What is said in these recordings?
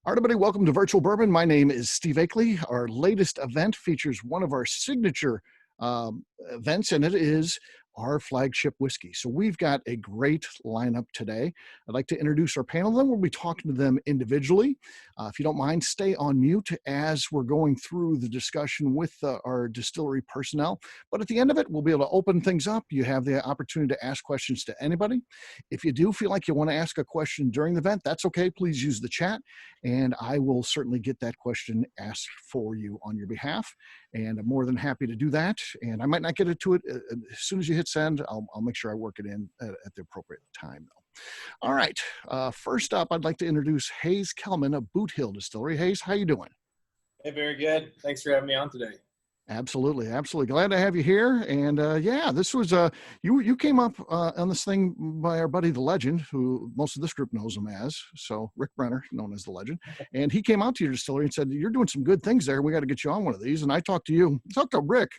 All right, everybody, welcome to Virtual Bourbon. My name is Steve Akley. Our latest event features one of our signature events, and it is our flagship whiskey. So we've got a great lineup today. I'd like to introduce our panel, then we'll be talking to them individually. If you don't mind, stay on mute as we're going through the discussion with our distillery personnel. But at the end of it, we'll be able to open things up. You have the opportunity to ask questions to anybody. If you do feel like you want to ask a question during the event, that's okay. Please use the chat, and I will certainly get that question asked for you on your behalf. And I'm more than happy to do that. And I might not get to it as soon as you hit send. I'll make sure I work it in at the appropriate time, though. All right. First up, I'd like to introduce Hayes Kellman of Boot Hill Distillery. Hayes, how you doing? Hey, very good. Thanks for having me on today. Absolutely, absolutely. Glad to have you here. And yeah, this was you came up on this thing by our buddy the Legend, who most of this group knows him as. So Rick Brenner, known as the Legend, and he came out to your distillery and said, "You're doing some good things there. We got to get you on one of these." And I talked to Rick,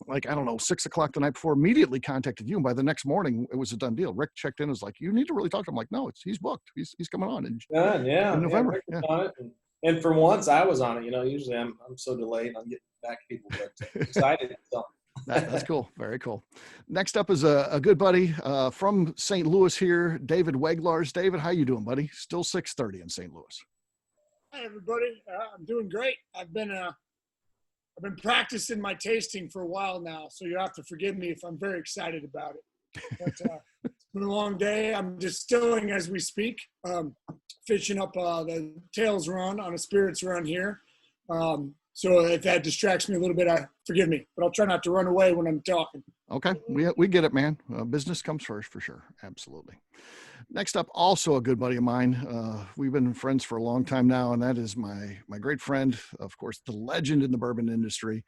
like, I don't know, 6 o'clock the night before. Immediately contacted you, and by the next morning it was a done deal. Rick checked in, was like, "You need to really talk to him." I'm like, "No, he's booked. He's coming on in November." Yeah, on it. And for once, I was on it. You know, usually I'm so delayed on getting back to people, but excited. So. That's cool. Very cool. Next up is a good buddy from St. Louis here, David Weglarz. David, how you doing, buddy? Still 6:30 in St. Louis. Hi, everybody. I'm doing great. I've been practicing my tasting for a while now, so you have to forgive me if I'm very excited about it. But it's been a long day. I'm distilling as we speak, finishing up the tails run on a spirits run here. So if that distracts me a little bit, forgive me, but I'll try not to run away when I'm talking. Okay, we get it, man. Business comes first for sure. Absolutely. Next up, also a good buddy of mine. We've been friends for a long time now, and that is my great friend, of course, the legend in the bourbon industry,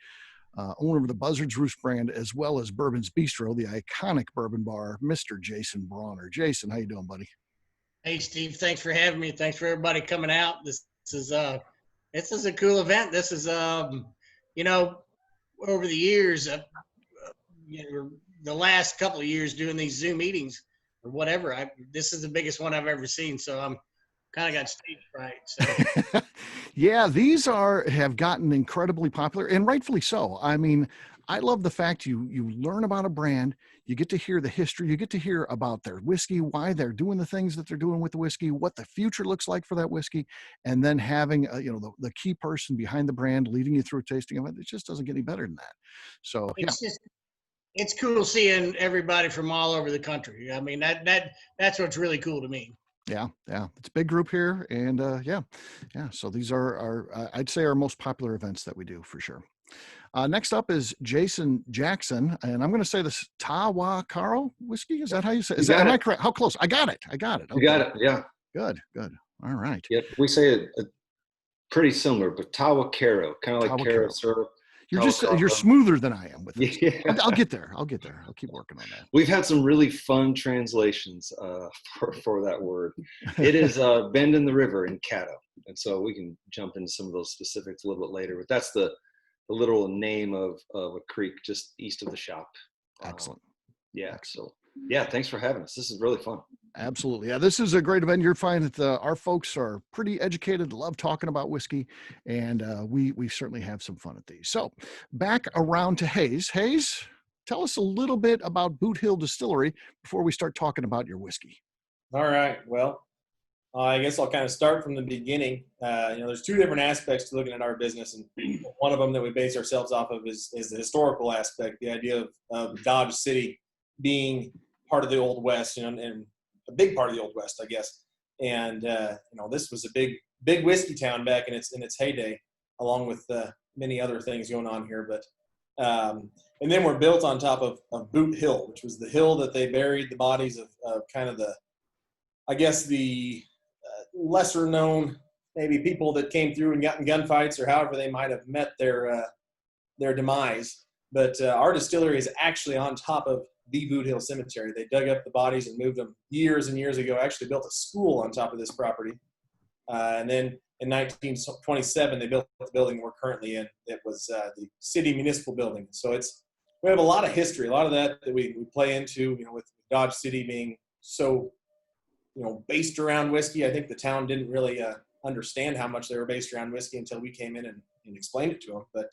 owner of the Buzzard's Roost brand, as well as Bourbon's Bistro, the iconic bourbon bar, Mr. Jason Bronner. Jason, how you doing, buddy? Hey, Steve. Thanks for having me. Thanks for everybody coming out. This is a cool event. This is, you know, over the years, the last couple of years doing these Zoom meetings or whatever, this is the biggest one I've ever seen. So I'm kind of got stage fright. So. Yeah, these have gotten incredibly popular, and rightfully so. I mean, I love the fact you learn about a brand, you get to hear the history, you get to hear about their whiskey, why they're doing the things that they're doing with the whiskey, what the future looks like for that whiskey, and then having the key person behind the brand leading you through a tasting of it. It just doesn't get any better than that. So it's cool seeing everybody from all over the country. I mean, that's what's really cool to me. Yeah. It's a big group here, and yeah. So these are our I'd say our most popular events that we do for sure. Next up is Jason Jackson, and I'm going to say this Tahwahkaro whiskey. Is that how you say it? Am I correct? How close? I got it. Okay. You got it. Yeah. Good. All right. Yep. We say it pretty similar, but Tahwahkaro, kind of like Karo syrup. You're smoother than I am with it. Yeah. I'll get there. I'll keep working on that. We've had some really fun translations for that word. It is Bend in the River in Caddo, and so we can jump into some of those specifics a little bit later. But that's the literal name of a creek just east of the shop. Excellent. Yeah. So yeah, thanks for having us. This is really fun. Absolutely. Yeah, this is a great event. You'll find that our folks are pretty educated, love talking about whiskey, and we certainly have some fun at these. So back around to Hayes. Hayes, tell us a little bit about Boot Hill Distillery before we start talking about your whiskey. All right. Well, I guess I'll kind of start from the beginning. There's two different aspects to looking at our business, and one of them that we base ourselves off of is the historical aspect, the idea of Dodge City being part of the Old West, and a big part of the Old West, I guess. And this was a big whiskey town back in its heyday, along with many other things going on here. But and then we're built on top of Boot Hill, which was the hill that they buried the bodies of kind of the lesser known maybe people that came through and got in gunfights, or however they might have met their demise. But our distillery is actually on top of the Boot Hill Cemetery. They dug up the bodies and moved them years and years ago. Actually built a school on top of this property. And then in 1927, they built the building we're currently in. It was the city municipal building. So we have a lot of history, a lot of that we play into, with Dodge City being so, based around whiskey. I think the town didn't really understand how much they were based around whiskey until we came in and explained it to them. But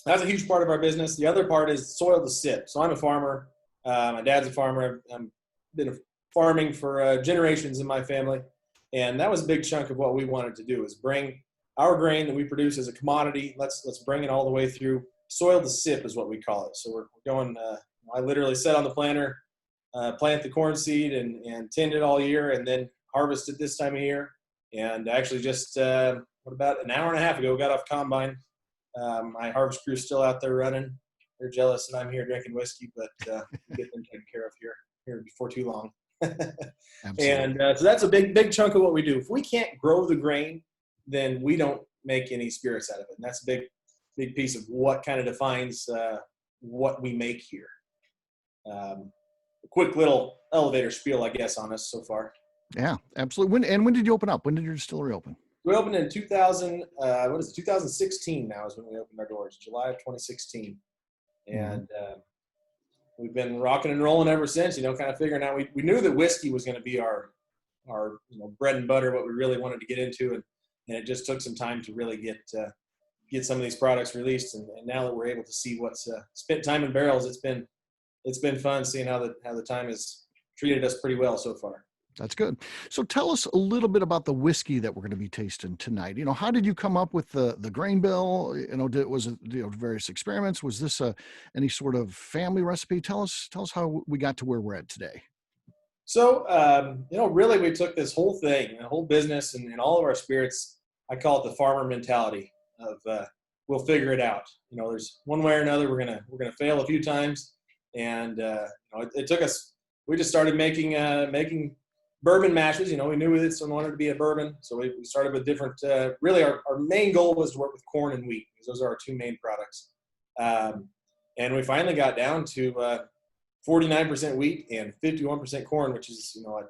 that's a huge part of our business. The other part is soil to sip. So I'm a farmer. My dad's a farmer. I've been farming for generations in my family. And that was a big chunk of what we wanted to do, is bring our grain that we produce as a commodity. Let's bring it all the way through. Soil to sip is what we call it. So we're going, I literally set on the planter, plant the corn seed and tend it all year, and then harvest it this time of year. And actually just, about an hour and a half ago, got off combine. My harvest crew's still out there running. They're jealous that I'm here drinking whiskey, but we'll get them taken care of here before too long. And so that's a big chunk of what we do. If we can't grow the grain, then we don't make any spirits out of it. And that's a big piece of what kind of defines what we make here. A quick little elevator spiel, I guess, on us so far. Yeah, absolutely. When did you open up? When did your distillery open? We opened in 2016 now is when we opened our doors, July of 2016. And we've been rocking and rolling ever since, kind of figuring out, we knew that whiskey was going to be our bread and butter, what we really wanted to get into. And it just took some time to really get some of these products released. And now that we're able to see what's spent time in barrels, it's been fun seeing how the time has treated us pretty well so far. That's good. So tell us a little bit about the whiskey that we're going to be tasting tonight. How did you come up with the grain bill? Was it various experiments? Was this any sort of family recipe? Tell us how we got to where we're at today. So really we took this whole thing, the whole business, and all of our spirits. I call it the farmer mentality of we'll figure it out. There's one way or another we're gonna fail a few times, and it took us. We just started making bourbon mashes. We knew this one wanted to be a bourbon, so we started with different. Really, our main goal was to work with corn and wheat, because those are our two main products. And we finally got down to 49% wheat and 51% corn, which is a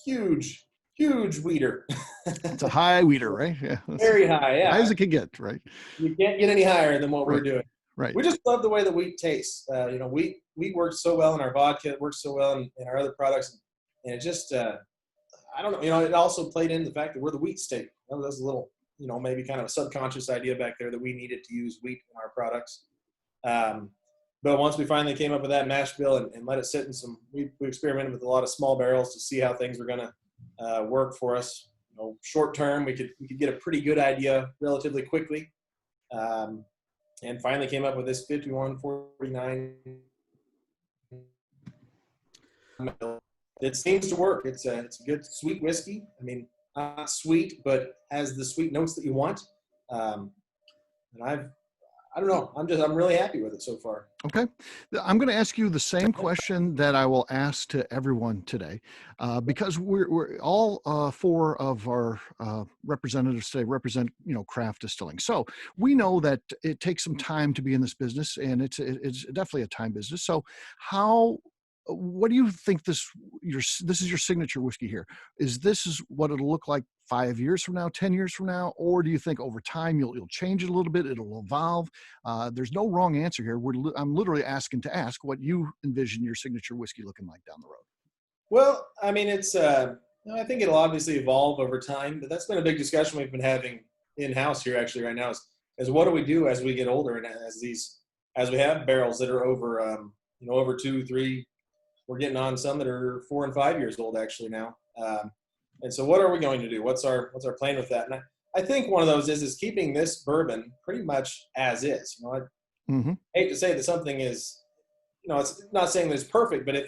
huge weeder. It's a high weeder, right? Yeah, very high. Yeah, high as it can get, right? You can't get any higher than what we're doing. Right. We just love the way the wheat tastes. Wheat works so well in our vodka. It works so well in our other products, and it just. I don't know, it also played into the fact that we're the wheat state. That was a little, maybe kind of a subconscious idea back there that we needed to use wheat in our products. But once we finally came up with that mash bill and let it sit in we experimented with a lot of small barrels to see how things were going to work for us. Short term, we could get a pretty good idea relatively quickly. And finally came up with this 5149. It seems to work. It's a good sweet whiskey. I mean, not sweet, but has the sweet notes that you want. And I don't know. I'm really happy with it so far. Okay. I'm going to ask you the same question that I will ask to everyone today, because we're all four of our representatives today represent, craft distilling. So we know that it takes some time to be in this business, and it's definitely a time business. So what do you think this is your signature whiskey here? This is what it'll look like 5 years from now, 10 years from now? Or do you think over time you'll change it a little bit, it'll evolve? There's no wrong answer here. I'm literally asking to ask what you envision your signature whiskey looking like down the road. Well, I mean, it's I think it'll obviously evolve over time, but that's been a big discussion we've been having in-house here actually right now is what do we do as we get older, and as we have barrels that are over over 2, 3. We're getting on some that are 4 and 5 years old actually now. And so what are we going to do? What's our plan with that? And I think one of those is keeping this bourbon pretty much as is. I hate to say that something is, it's not saying that it's perfect, but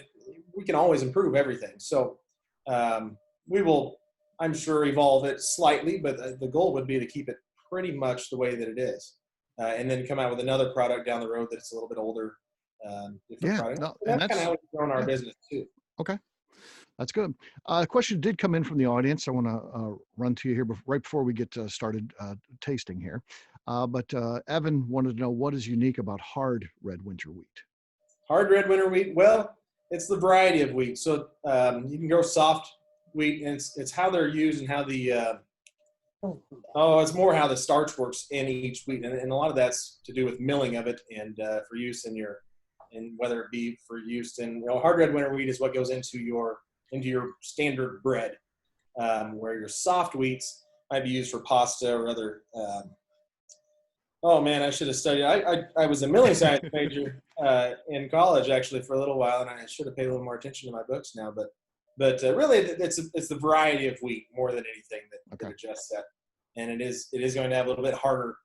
we can always improve everything. So we will, I'm sure, evolve it slightly, but the goal would be to keep it pretty much the way that it is. And then come out with another product down the road that's a little bit older. That's kind of how we've grown our business too. Okay, that's good. A question did come in from the audience. I want to run to you here right before we get started tasting here. But Evan wanted to know what is unique about hard red winter wheat. Hard red winter wheat. Well, it's the variety of wheat. So you can grow soft wheat, and it's how they're used and how it's more how the starch works in each wheat, and a lot of that's to do with milling of it and for use and whether it be for use in hard red winter wheat is what goes into your standard bread. where your soft wheats might be used for pasta or other. Oh man, I should have studied. I was a milling science major in college actually for a little while, and I should have paid a little more attention to my books now. But really, it's the variety of wheat more than anything that adjusts that, and it is going to have a little bit harder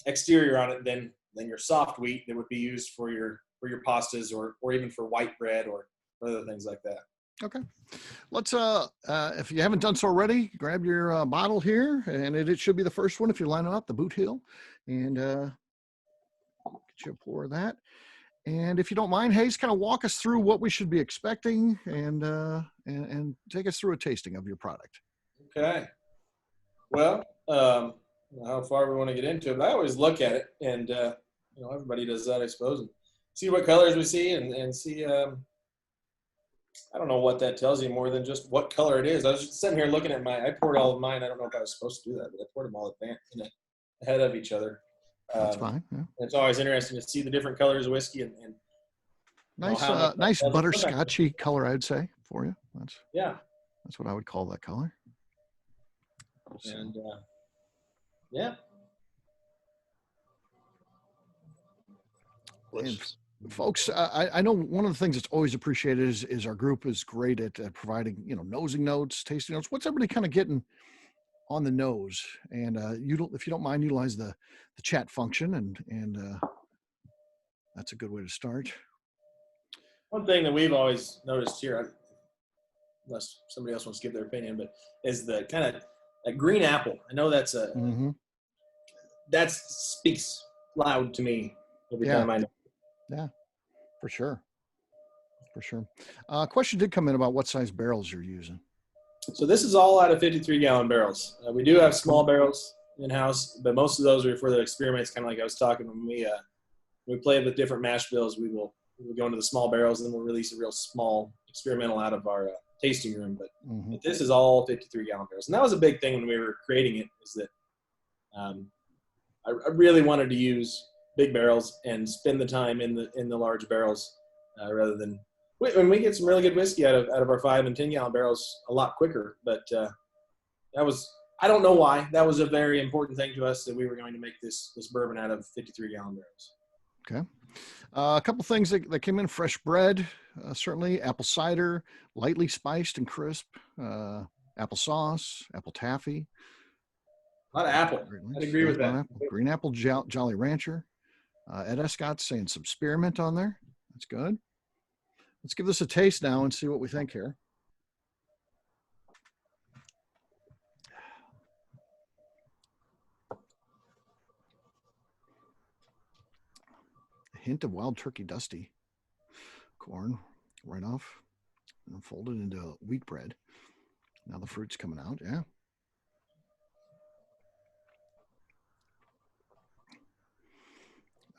exterior on it than your soft wheat that would be used for your pastas or even for white bread or other things like that. Okay. Let's, if you haven't done so already, grab your bottle here, and it should be the first one if you're lining up, the Boot Hill, and get you a pour of that. And if you don't mind, Hayes, kind of walk us through what we should be expecting and take us through a tasting of your product. Okay. Well, how far we want to get into it, but I always look at it, and everybody does that, I suppose, and see what colors we see and see. I don't know what that tells you more than just what color it is. I was just sitting here looking at I poured all of mine. I don't know if I was supposed to do that, but I poured them all ahead of each other. That's fine. Yeah. It's always interesting to see the different colors of whiskey and nice butterscotchy color, I'd say, for you. That's what I would call that color. So. And yeah. And folks, I know one of the things that's always appreciated is our group is great at providing, nosing notes, tasting notes. What's everybody kind of getting on the nose? And if you don't mind, utilize the chat function, and that's a good way to start. One thing that we've always noticed here, unless somebody else wants to give their opinion, but is the kind of a green apple. I know that's that speaks loud to me every time I know. Yeah, for sure. Question did come in about what size barrels you're using. So this is all out of 53-gallon barrels. We do have small barrels in-house, but most of those are for the experiments, kind of like I was talking when we played with different mash bills. We will go into the small barrels, and then we'll release a real small experimental out of our tasting room. But this is all 53-gallon barrels. And that was a big thing when we were creating it, is that I really wanted to use big barrels and spend the time in the large barrels rather than when we get some really good whiskey out of our 5 and 10 gallon barrels a lot quicker. But I don't know why that was a very important thing to us, that we were going to make this bourbon out of 53 gallon barrels. Okay. A couple things that came in: fresh bread, certainly apple cider, lightly spiced and crisp, apple sauce, apple taffy. A lot of apple. I'd agree with that. Green apple Jolly Rancher. Ed Escott's saying some spearmint on there. That's good. Let's give this a taste now and see what we think here. A hint of wild turkey dusty corn right off and folded into wheat bread. Now the fruit's coming out. Yeah.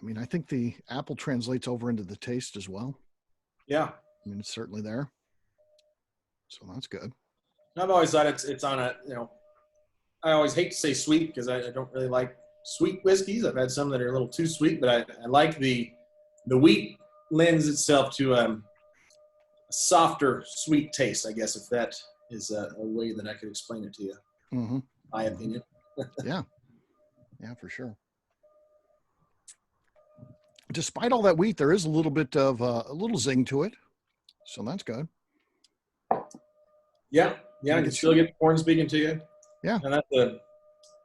I mean, I think the apple translates over into the taste as well. Yeah. I mean, it's certainly there. So that's good. I've always thought it's on a, I always hate to say sweet because I don't really like sweet whiskeys. I've had some that are a little too sweet, but I like the wheat lends itself to a softer, sweet taste, I guess, if that is a way that I could explain it to you. My opinion. Yeah, for sure. Despite all that wheat, there is a little bit of a little zing to it, so that's good. Yeah, you can still get the corn speaking to you. Yeah, and that's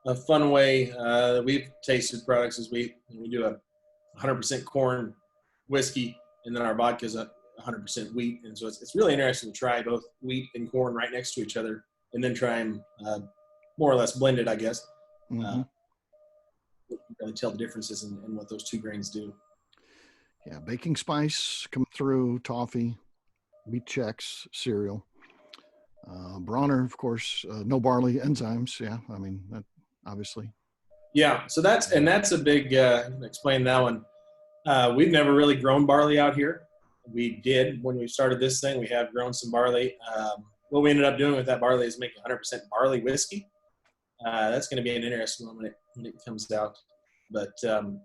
a fun way that we've tasted products is we do a 100% corn whiskey, and then our vodka is 100% wheat, and so it's really interesting to try both wheat and corn right next to each other, and then try them more or less blended, I guess. You can really tell the differences in what those two grains do. Yeah, baking spice coming through, toffee, wheat checks, cereal. Bronner, of course, no barley, enzymes. Yeah, I mean, that obviously. Yeah, so that's a big, explain that one. We've never really grown barley out here. We did when we started this thing. We have grown some barley. What we ended up doing with that barley is making 100% barley whiskey. That's going to be an interesting one when it comes out. But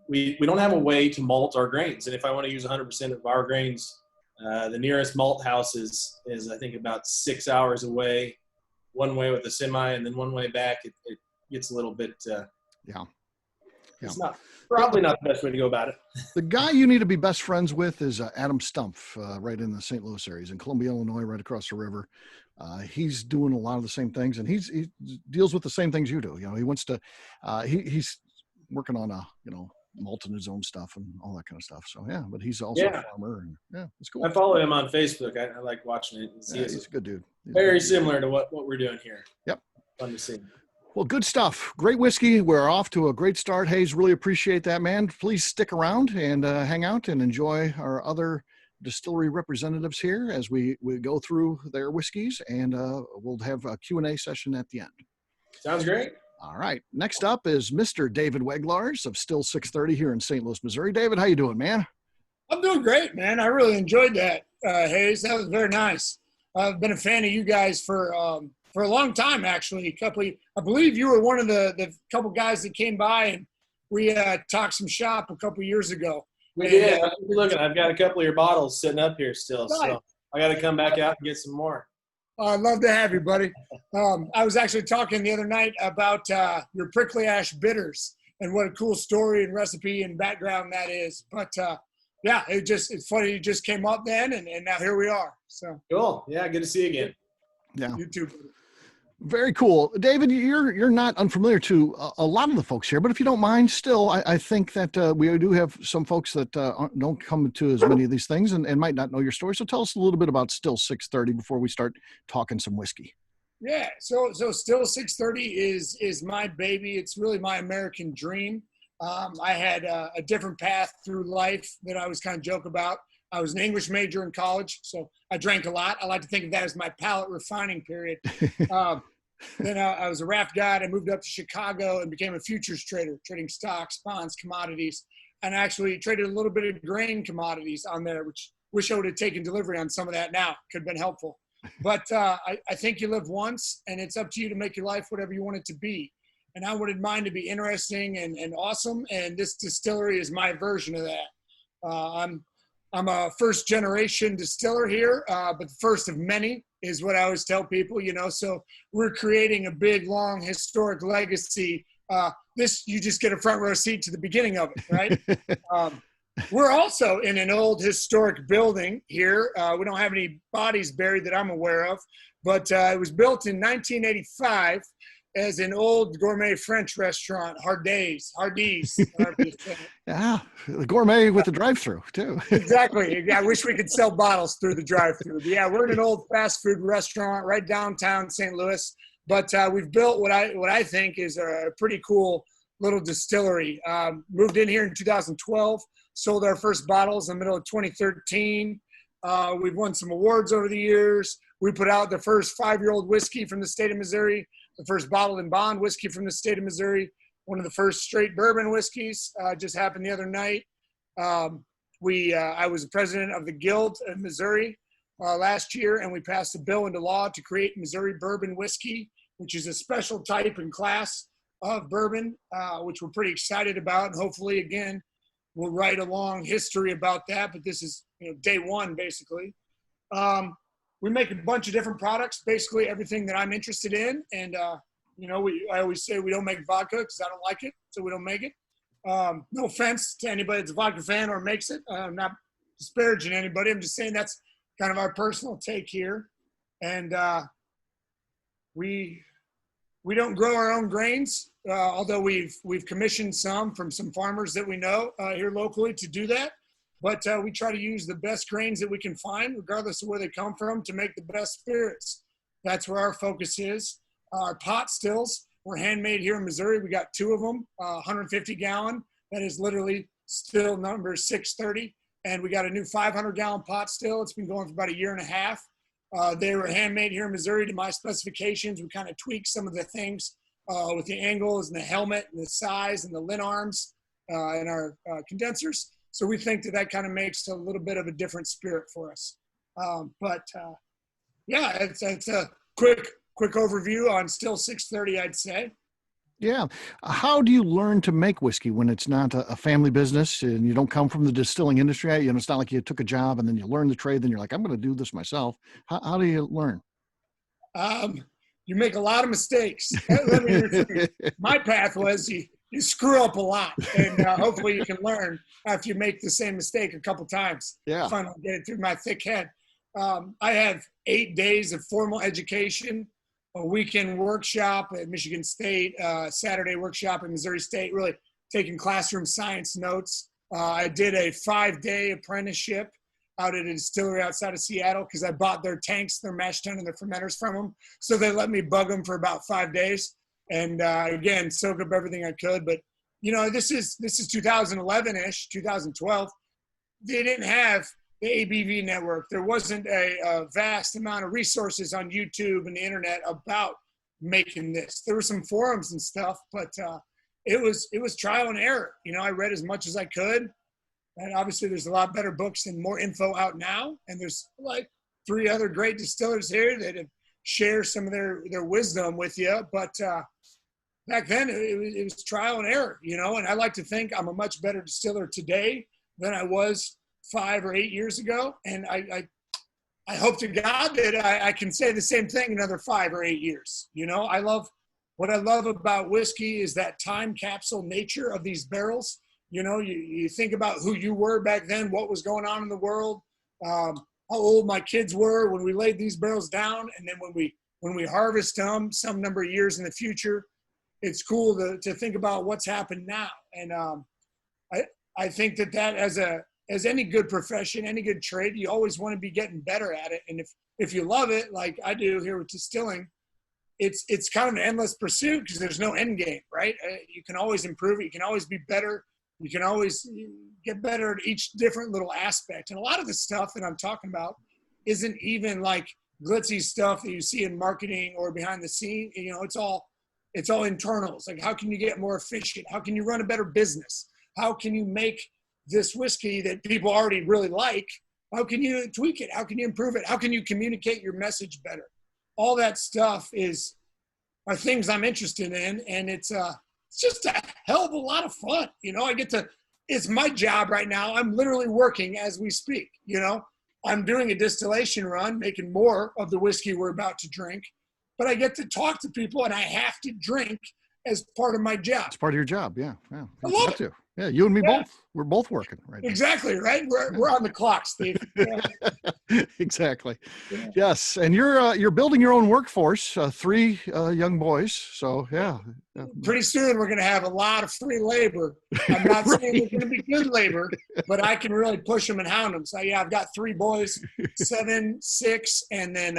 we don't have a way to malt our grains. And if I want to use 100% of our grains, the nearest malt house is I think about 6 hours away. one way with a semi and then one way back, it gets a little bit. Yeah. It's probably not the best way to go about it. The guy you need to be best friends with is Adam Stumpf, right in the St. Louis area. He's in Columbia, Illinois, right across the river. He's doing a lot of the same things, and he deals with the same things you do. You know, he wants to. He's working on malting his own stuff and all that kind of stuff. So yeah, but he's also a farmer, and yeah, it's cool. I follow him on Facebook. I like watching it. He's a good dude. Very similar to what we're doing here. Yep. Fun to see. Well, good stuff. Great whiskey. We're off to a great start. Hayes, really appreciate that, man. Please stick around and hang out and enjoy our other distillery representatives here as we go through their whiskeys, and we'll have a Q&A session at the end. Sounds great. All right. Next up is Mr. David Weglarz of Still 630 here in St. Louis, Missouri. David, how you doing, man? I'm doing great, man. I really enjoyed that, Hayes. That was very nice. I've been a fan of you guys for a long time, actually. I believe you were one of the couple guys that came by and we talked some shop a couple years ago. We did. Looking, I've got a couple of your bottles sitting up here still, so I got to come back out and get some more. I'd love to have you, buddy. I was actually talking the other night about your prickly ash bitters and what a cool story and recipe and background that is. But yeah, it's funny you just came up then, and now here we are. So cool. Yeah, good to see you again. Yeah. You too. Very cool. David, you're not unfamiliar to a lot of the folks here, but if you don't mind, still, I think that we do have some folks that don't come to as many of these things and might not know your story. So tell us a little bit about Still 630 before we start talking some whiskey. Yeah, so Still 630 is my baby. It's really my American dream. I had a different path through life that I was kind of joke about. I was an English major in college, so I drank a lot. I like to think of that as my palate refining period. Then I was a raft guide. I moved up to Chicago and became a futures trader, trading stocks, bonds, commodities, and actually traded a little bit of grain commodities on there, which wish I would have taken delivery on some of that now. Could have been helpful. But I think you live once, and it's up to you to make your life whatever you want it to be. And I wanted mine to be interesting and awesome, and this distillery is my version of that. I'm a first-generation distiller here, but the first of many is what I always tell people, so we're creating a big, long, historic legacy. You just get a front row seat to the beginning of it, right? We're also in an old historic building here. We don't have any bodies buried that I'm aware of, but it was built in 1985 as an old gourmet French restaurant, Hardee's. Yeah, the gourmet with the drive-through too. Exactly. Yeah, I wish we could sell bottles through the drive-through. But yeah, we're in an old fast food restaurant right downtown St. Louis. But we've built what I think is a pretty cool little distillery. Moved in here in 2012. Sold our first bottles in the middle of 2013. We've won some awards over the years. We put out the first 5-year-old whiskey from the state of Missouri. The first bottled and bond whiskey from the state of Missouri, one of the first straight bourbon whiskeys, just happened the other night. I was president of the Guild of Missouri last year, and we passed a bill into law to create Missouri bourbon whiskey, which is a special type and class of bourbon, which we're pretty excited about. And hopefully, again, we'll write a long history about that, but this is day one, basically. We make a bunch of different products, basically everything that I'm interested in. And, I always say we don't make vodka because I don't like it, so we don't make it. No offense to anybody that's a vodka fan or makes it. I'm not disparaging anybody. I'm just saying that's kind of our personal take here. And we don't grow our own grains, although we've commissioned some from some farmers that we know here locally to do that. But we try to use the best grains that we can find, regardless of where they come from, to make the best spirits. That's where our focus is. Our pot stills were handmade here in Missouri. We got 2 of them, 150-gallon. That is literally still number 630. And we got a new 500-gallon pot still. It's been going for about a year and a half. They were handmade here in Missouri to my specifications. We kind of tweaked some of the things with the angles and the helmet and the size and the lin arms and our condensers. So we think that kind of makes a little bit of a different spirit for us. Yeah, it's a quick overview on Still 630, I'd say. Yeah. How do you learn to make whiskey when it's not a family business and you don't come from the distilling industry? It's not like you took a job and then you learn the trade, then you're like, I'm going to do this myself. How do you learn? you make a lot of mistakes. Let me rephrase. My path was you screw up a lot, and hopefully you can learn after you make the same mistake a couple times. Yeah. Finally get it through my thick head. I have 8 days of formal education, a weekend workshop at Michigan State, Saturday workshop at Missouri State, really taking classroom science notes. I did a 5-day apprenticeship out at a distillery outside of Seattle because I bought their tanks, their mash tun, and their fermenters from them. So they let me bug them for about 5 days. And again, soak up everything I could. But, you know, this is 2011-ish, 2012. They didn't have the ABV Network. There wasn't a vast amount of resources on YouTube and the internet about making this. There were some forums and stuff, but it was trial and error. You know, I read as much as I could. And obviously there's a lot better books and more info out now. And there's like 3 other great distillers here that have shared some of their wisdom with you. But back then it was trial and error, you know, and I like to think I'm a much better distiller today than I was 5 or 8 years ago. And I hope to God that I can say the same thing another 5 or 8 years. You know, what I love about whiskey is that time capsule nature of these barrels. You know, you think about who you were back then, what was going on in the world, how old my kids were when we laid these barrels down. And then when we harvest them some number of years in the future, it's cool to think about what's happened now. And I think that as any good profession, any good trade, you always want to be getting better at it. And if you love it, like I do here with distilling, it's kind of an endless pursuit because there's no end game, right? You can always improve it. You can always be better. You can always get better at each different little aspect. And a lot of the stuff that I'm talking about isn't even like glitzy stuff that you see in marketing or behind the scene. You know, it's all internals. Like, how can you get more efficient? How can you run a better business? How can you make this whiskey that people already really like? How can you tweak it? How can you improve it? How can you communicate your message better? All that stuff are things I'm interested in. And it's just a hell of a lot of fun. You know, it's my job right now. I'm literally working as we speak. You know, I'm doing a distillation run, making more of the whiskey we're about to drink, but I get to talk to people and I have to drink as part of my job. It's part of your job. Yeah. Yeah. I love it. Yeah. You and me both. We're both working right now. Exactly. Right. We're on the clock, Steve. Yeah. Exactly. Yeah. Yes. And you're building your own workforce, 3 young boys. So yeah. Pretty soon we're going to have a lot of free labor. I'm not Right. saying it's going to be good labor, but I can really push them and hound them. So yeah, I've got 3 boys, 7, 6, and then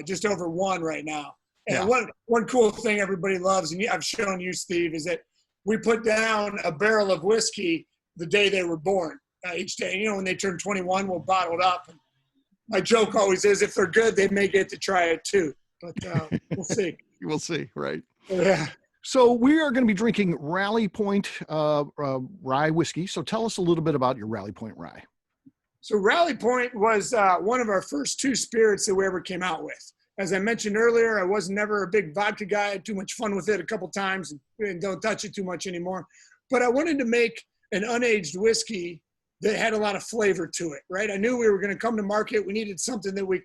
just over 1 right now. And Yeah. one cool thing everybody loves, and I've shown you, Steve, is that we put down a barrel of whiskey the day they were born. Each day, you know, when they turn 21, we'll bottle it up. And my joke always is, if they're good, they may get to try it too. But we'll see. We'll see. Right. Yeah. So we are going to be drinking Rally Point rye whiskey. So tell us a little bit about your Rally Point rye. So Rally Point was one of our first 2 spirits that we ever came out with. As I mentioned earlier, I was never a big vodka guy. I had too much fun with it a couple times and don't touch it too much anymore. But I wanted to make an unaged whiskey that had a lot of flavor to it, right? I knew we were going to come to market. We needed something that we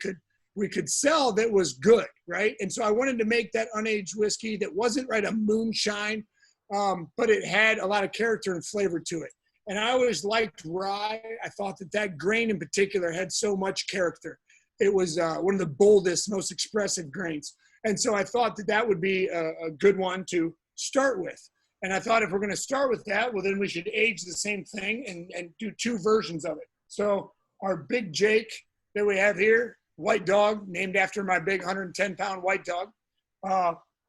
could sell that was good, right? And so I wanted to make that unaged whiskey that wasn't a moonshine, but it had a lot of character and flavor to it. And I always liked rye. I thought that grain in particular had so much character. It was one of the boldest, most expressive grains. And so I thought that would be a good one to start with. And I thought if we're going to start with that, well, then we should age the same thing and do 2 versions of it. So our Big Jake that we have here, White Dog, named after my big 110-pound white dog,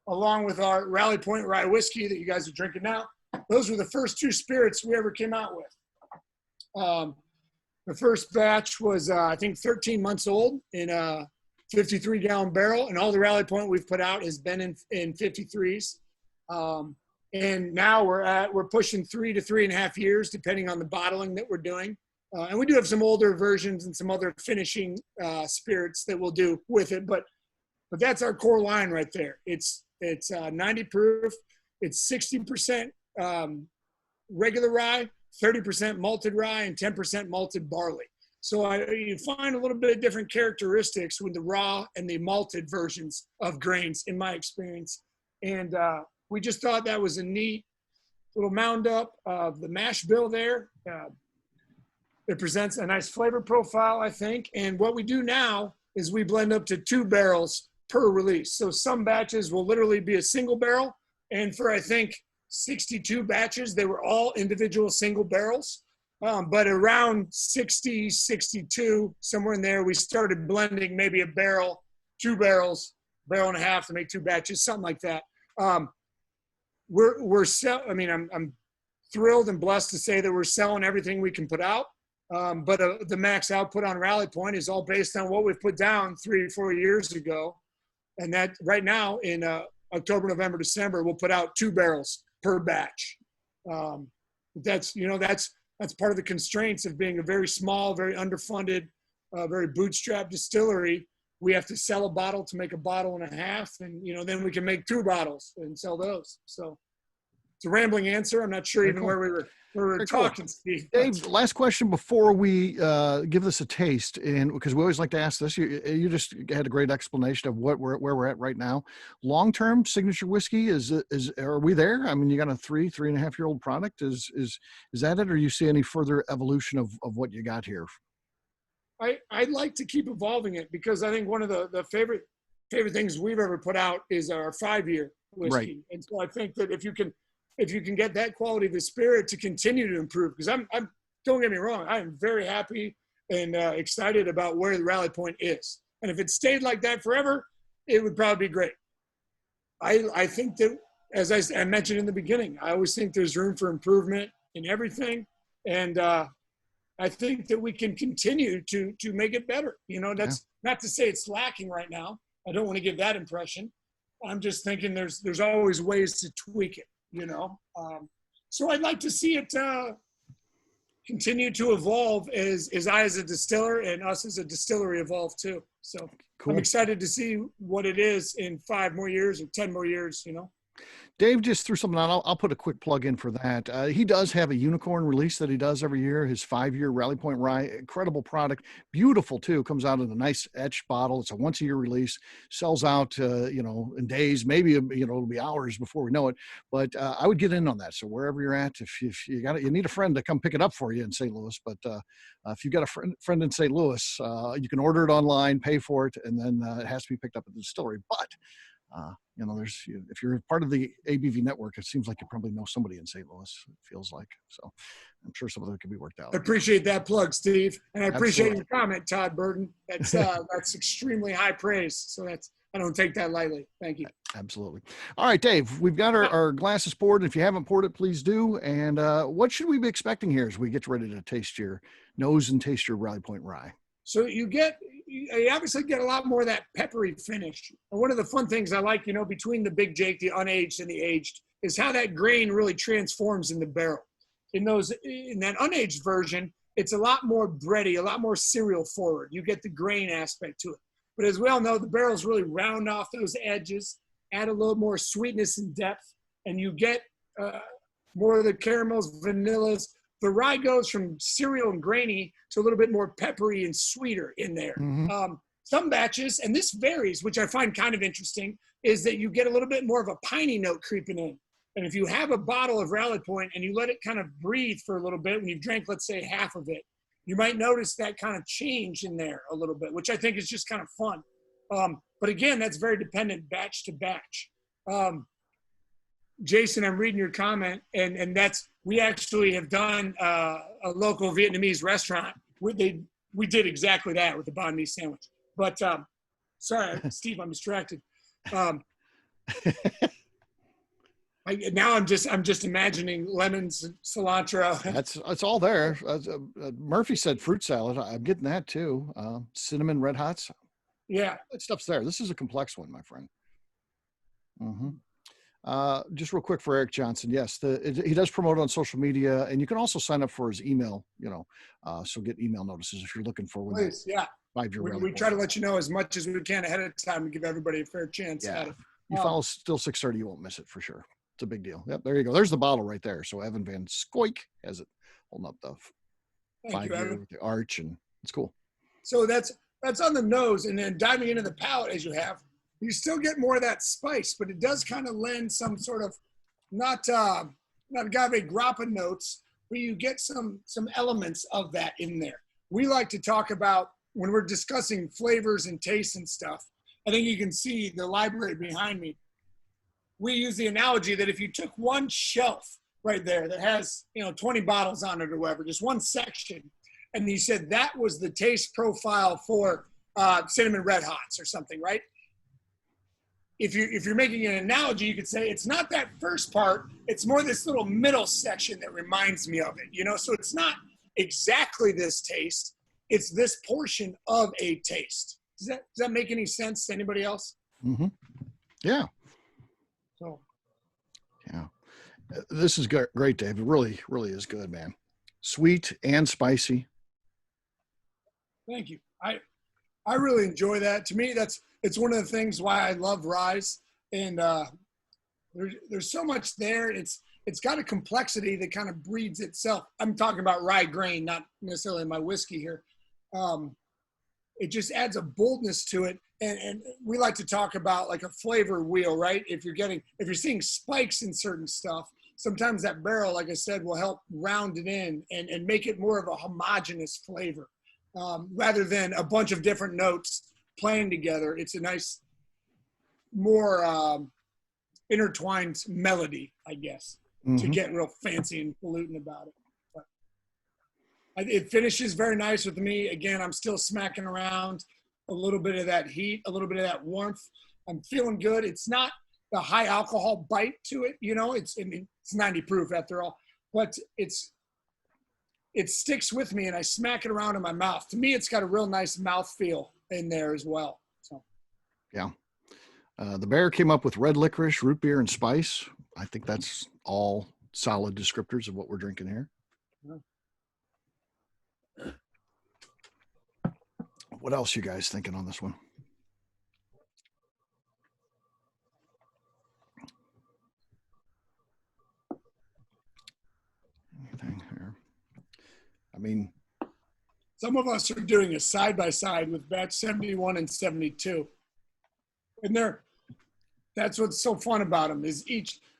along with our Rally Point rye whiskey that you guys are drinking now. Those were the first 2 spirits we ever came out with. The first batch was, I think, 13 months old in a 53-gallon barrel, and all the Rally Point we've put out has been in 53s. And now we're pushing 3 to 3.5 years, depending on the bottling that we're doing. And we do have some older versions and some other finishing spirits that we'll do with it, but that's our core line right there. It's 90 proof. It's 60% regular rye, 30% malted rye, and 10% malted barley. So you find a little bit of different characteristics with the raw and the malted versions of grains, in my experience. And we just thought that was a neat little mound up of the mash bill there. It presents a nice flavor profile, I think. And what we do now is we blend up to 2 barrels per release. So some batches will literally be a single barrel. And for, I think, 62 batches, they were all individual single barrels. But around 60, 62, somewhere in there, we started blending maybe a barrel, 2 barrels, barrel and a half to make 2 batches, something like that. I'm thrilled and blessed to say that we're selling everything we can put out. But the max output on Rally Point is all based on what we've put down 3 or 4 years ago. And that right now in October, November, December, we'll put out 2 barrels per batch. That's part of the constraints of being a very small, very underfunded, very bootstrapped distillery. We have to sell a bottle to make a bottle and a half, and then we can make 2 bottles and sell those. So it's a rambling answer. I'm not sure Very even cool. where we were talking, Steve. Dave, last question before we give this a taste, and because we always like to ask this, you just had a great explanation of where we're at right now. Long-term signature whiskey are we there? I mean, you got a 3.5-year-old product. Is that it, or you see any further evolution of what you got here? I'd like to keep evolving it, because I think one of the favorite things we've ever put out is our 5-year whiskey. Right. And so I think that if you can get that quality of the spirit to continue to improve, because I'm don't get me wrong, I am very happy and excited about where the Rally Point is. And if it stayed like that forever, it would probably be great. I think that, as I mentioned in the beginning, I always think there's room for improvement in everything. And I think that we can continue to make it better. That's not to say it's lacking right now. I don't want to give that impression. I'm just thinking there's always ways to tweak it, So I'd like to see it continue to evolve as I as a distiller and us as a distillery evolve too. So cool. I'm excited to see what it is in 5 more years or 10 more years, Dave just threw something out. I'll put a quick plug in for that. He does have a unicorn release that he does every year, his 5-year Rally Point Rye. Incredible product. Beautiful, too. Comes out in a nice etched bottle. It's a once-a-year release. Sells out, in days, maybe, it'll be hours before we know it. But I would get in on that. So wherever you're at, if you need a friend to come pick it up for you in St. Louis. But if you got a friend in St. Louis, you can order it online, pay for it, and then it has to be picked up at the distillery. But if you're part of the ABV network, it seems like you probably know somebody in St. Louis. It feels like, so I'm sure some of that can be worked out. I appreciate that plug, Steve, and I appreciate your comment, Todd Burton. That's extremely high praise. So I don't take that lightly. Thank you. Absolutely. All right, Dave, we've got our glasses poured. If you haven't poured it, please do. And what should we be expecting here as we get ready to taste your Rally Point Rye? So you obviously get a lot more of that peppery finish. And one of the fun things I like, between the Big Jake, the unaged and the aged, is how that grain really transforms in the barrel. In that unaged version, it's a lot more bready, a lot more cereal forward. You get the grain aspect to it. But as we all know, the barrels really round off those edges, add a little more sweetness and depth, and you get more of the caramels, vanillas. The rye goes from cereal and grainy to a little bit more peppery and sweeter in there. Mm-hmm. Some batches, and this varies, which I find kind of interesting, is that you get a little bit more of a piney note creeping in. And if you have a bottle of Rally Point and you let it kind of breathe for a little bit, when you've drank, let's say, half of it, you might notice that kind of change in there a little bit, which I think is just kind of fun. But again, that's very dependent batch to batch. Jason, I'm reading your comment, and we actually have done a local Vietnamese restaurant. We did exactly that with the banh mi sandwich. But sorry, Steve, I'm distracted. Now I'm just imagining lemons, cilantro. It's all there. Murphy said fruit salad. I'm getting that too. Cinnamon red hots. Yeah, that stuff's there. This is a complex one, my friend. Mm-hmm. Just real quick for Eric Johnson. Yes, he does promote on social media, and you can also sign up for his email, so get email notices if you're looking for one. Please, yeah. 5-year we try to let you know as much as we can ahead of time to give everybody a fair chance. Yeah. You follow Still 630, you won't miss it for sure. It's a big deal. Yep, there you go. There's the bottle right there. So Evan Van Scoik has it holding up the 5-year with the arch and That's cool. So that's on the nose, and then diving into the palate as you have, you still get more of that spice, but it does kind of lend some sort of not agave grappa notes, but you get some elements of that in there. We like to talk about when we're discussing flavors and tastes and stuff. I think you can see the library behind me. We use the analogy that if you took one shelf right there that has 20 bottles on it or whatever, just one section, and you said that was the taste profile for cinnamon red hots or something, right? If you're making an analogy, you could say it's not that first part, it's more this little middle section that reminds me of it, so it's not exactly this taste, it's this portion of a taste. Does that make any sense to anybody else? Mm-hmm. Yeah. So. Yeah. This is great, Dave. It really, really is good, man. Sweet and spicy. Thank you. I really enjoy that. To me, it's one of the things why I love rye, and there's so much there. It's got a complexity that kind of breeds itself. I'm talking about rye grain, not necessarily my whiskey here. It just adds a boldness to it, and we like to talk about like a flavor wheel, right? If you're seeing spikes in certain stuff, sometimes that barrel, like I said, will help round it in and make it more of a homogeneous flavor. Rather than a bunch of different notes playing together. It's a nice, more intertwined melody, I guess, to get real fancy and pollutant about it. But it finishes very nice with me. Again, I'm still smacking around a little bit of that heat, a little bit of that warmth. I'm feeling good. It's not the high alcohol bite to it, it's 90 proof after all, but it sticks with me, and I smack it around in my mouth. To me, it's got a real nice mouth feel in there as well. So, yeah. The bear came up with red licorice, root beer, and spice. I think that's all solid descriptors of what we're drinking here. Yeah. What else you guys thinking on this one? Anything here? I mean, some of us are doing a side-by-side with batch 71 and 72. And that's what's so fun about them is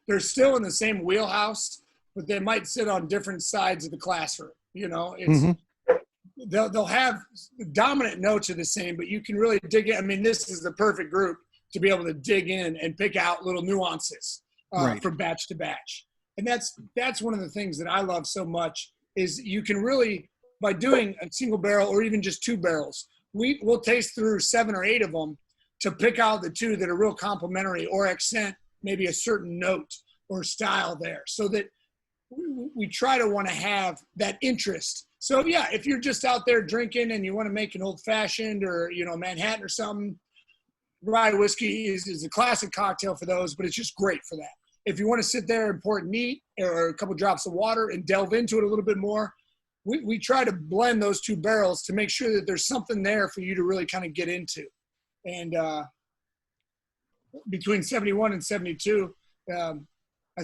they're still in the same wheelhouse, but they might sit on different sides of the classroom. They'll have the dominant notes are the same, but you can really dig in. I mean, this is the perfect group to be able to dig in and pick out little nuances from batch to batch. And that's one of the things that I love so much is you can really, by doing a single barrel or even just two barrels, we'll taste through 7 or 8 of them to pick out the 2 that are real complementary or accent maybe a certain note or style there, so that we try to want to have that interest. So yeah, if you're just out there drinking and you want to make an old fashioned or Manhattan or something, rye whiskey is a classic cocktail for those, but it's just great for that. If you want to sit there and pour it neat or a couple drops of water and delve into it a little bit more, we try to blend those 2 barrels to make sure that there's something there for you to really kind of get into. And between 71 and 72, I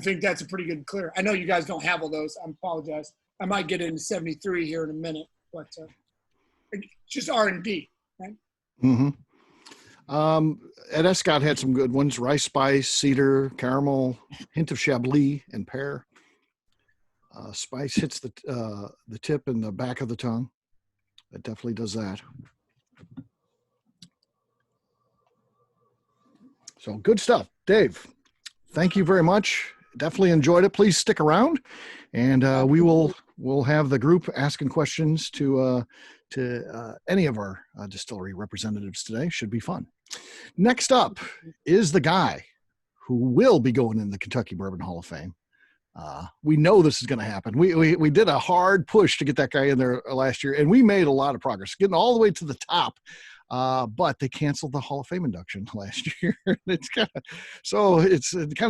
think that's a pretty good clear. I know you guys don't have all those. I apologize. I might get into 73 here in a minute, but it's just R&D, right? Mm-hmm. Ed Escott had some good ones: rice spice, cedar, caramel, hint of chablis, and pear. Spice hits the tip and the back of the tongue. It definitely does that. So good stuff. Dave, thank you very much. Definitely enjoyed it. Please stick around, and we'll have the group asking questions to any of our distillery representatives today. Should be fun. Next up is the guy who will be going in the Kentucky Bourbon Hall of Fame. We know this is going to happen. We did a hard push to get that guy in there last year, and we made a lot of progress, getting all the way to the top. But they canceled the Hall of Fame induction last year. It's kind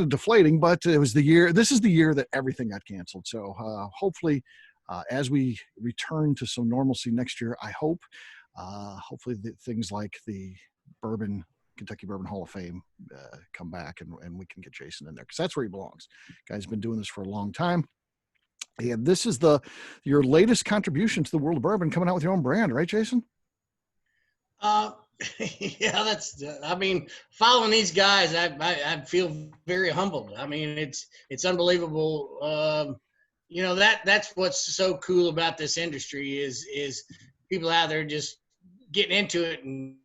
of deflating, but it was the year. This is the year that everything got canceled. So hopefully, as we return to some normalcy next year, I hope, hopefully things like the Kentucky Bourbon Hall of Fame come back and we can get Jason in there, because that's where he belongs. Guy's been doing this for a long time. And this is your latest contribution to the world of bourbon, coming out with your own brand, right, Jason? Uh, yeah, that's. I mean, following these guys, I feel very humbled. I mean, it's unbelievable. You know, that's what's so cool about this industry is people out there just getting into it, and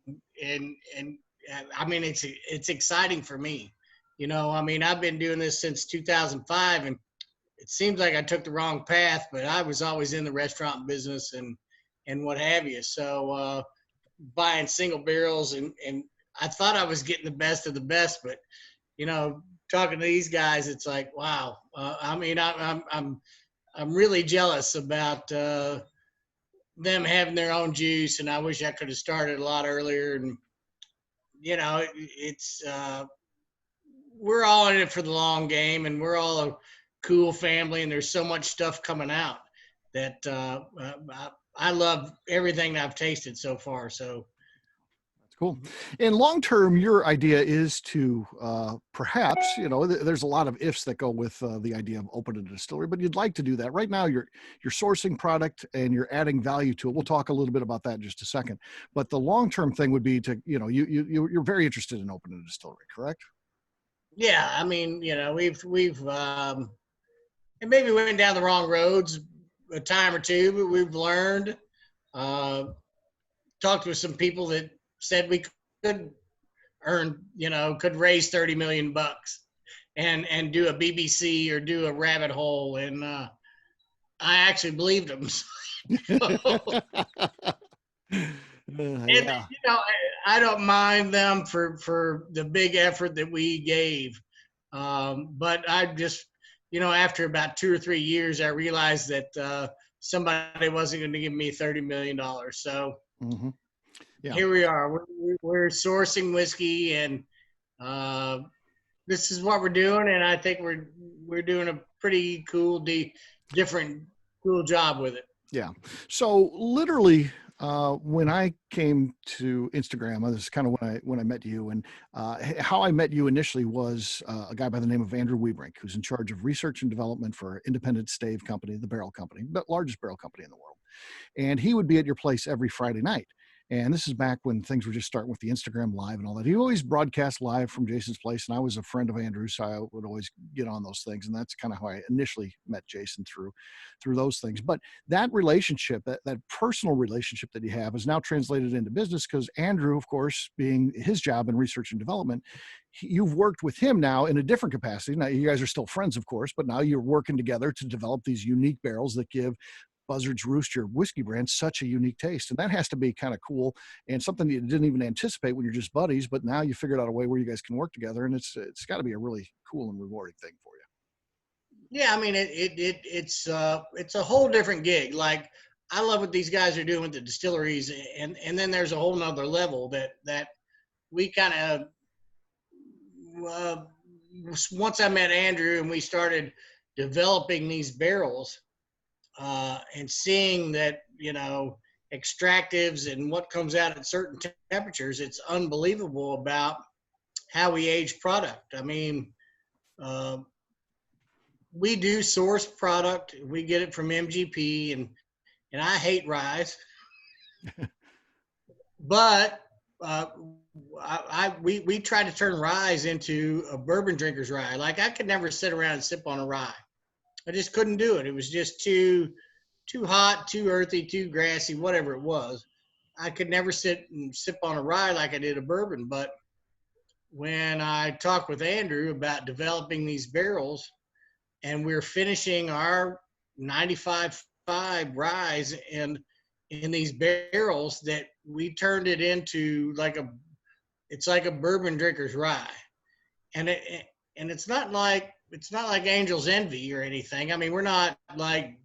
I mean, it's exciting for me. You know, I mean, I've been doing this since 2005, and it seems like I took the wrong path, but I was always in the restaurant business and what have you. So buying single barrels, and I thought I was getting the best of the best, but you know, talking to these guys, it's like, wow. I mean, I'm really jealous about them having their own juice, and I wish I could have started a lot earlier. And you know, it's we're all in it for the long game, and we're all a cool family, and there's so much stuff coming out that I love everything that I've tasted so far. So That's cool. And long term, your idea is to perhaps, you know, there's a lot of ifs that go with the idea of opening a distillery, but you'd like to do that. Right now, you're sourcing product and you're adding value to it. We'll talk a little bit about that in just a second. But the long term thing would be to, you know, you're very interested in opening a distillery, correct? yeah, I mean, you know, we've and maybe we went down the wrong roads a time or two, but we've learned. Talked with some people that said we could earn, you know, could raise 30 million bucks and do a BBC or do a rabbit hole, and I actually believed them. And Yeah. you know, I don't mind them for the big effort that we gave, but I just, you know, after about 2 or 3 years, I realized that somebody wasn't going to give me $30 million. So Mm-hmm. Yeah. here we are. We're sourcing whiskey, and this is what we're doing. And I think we're doing a pretty cool, different, cool job with it. Yeah. So literally, when I came to Instagram, this is kind of when I met you, and how I met you initially was a guy by the name of Andrew Webrink, who's in charge of research and development for Independent Stave Company, the barrel company, the largest barrel company in the world. And he would be at your place every Friday night. And this is back when things were just starting with the Instagram live and all that. He always broadcast live from Jason's place, and I was a friend of Andrew's, so I would always get on those things. And that's kind of how I initially met Jason through those things. But that relationship, that personal relationship that you have, is now translated into business because Andrew, of course, being his job in research and development, you've worked with him now in a different capacity. Now you guys are still friends, of course, but now you're working together to develop these unique barrels that give Buzzard's Roost, your whiskey brand, such a unique taste. And that has to be kind of cool and something that you didn't even anticipate when you're just buddies, but now you figured out a way where you guys can work together, and it's got to be a really cool and rewarding thing for you. Yeah, I mean, it's a whole different gig. Like, I love what these guys are doing with the distilleries, and then there's a whole nother level that we kind of once I met Andrew and we started developing these barrels, and seeing that, you know, extractives and what comes out at certain temperatures, it's unbelievable about how we age product. I mean, we do source product. We get it from MGP, and I hate rye, but we try to turn rye into a bourbon drinker's rye. Like, I could never sit around and sip on a rye. I just couldn't do it. It was just too hot, too earthy, too grassy, whatever it was. I could never sit and sip on a rye like I did a bourbon. But when I talked with Andrew about developing these barrels, and we're finishing our 95.5 rye in these barrels, that we turned it into it's like a bourbon drinker's rye. And it's not like Angel's Envy or anything. I mean, we're not like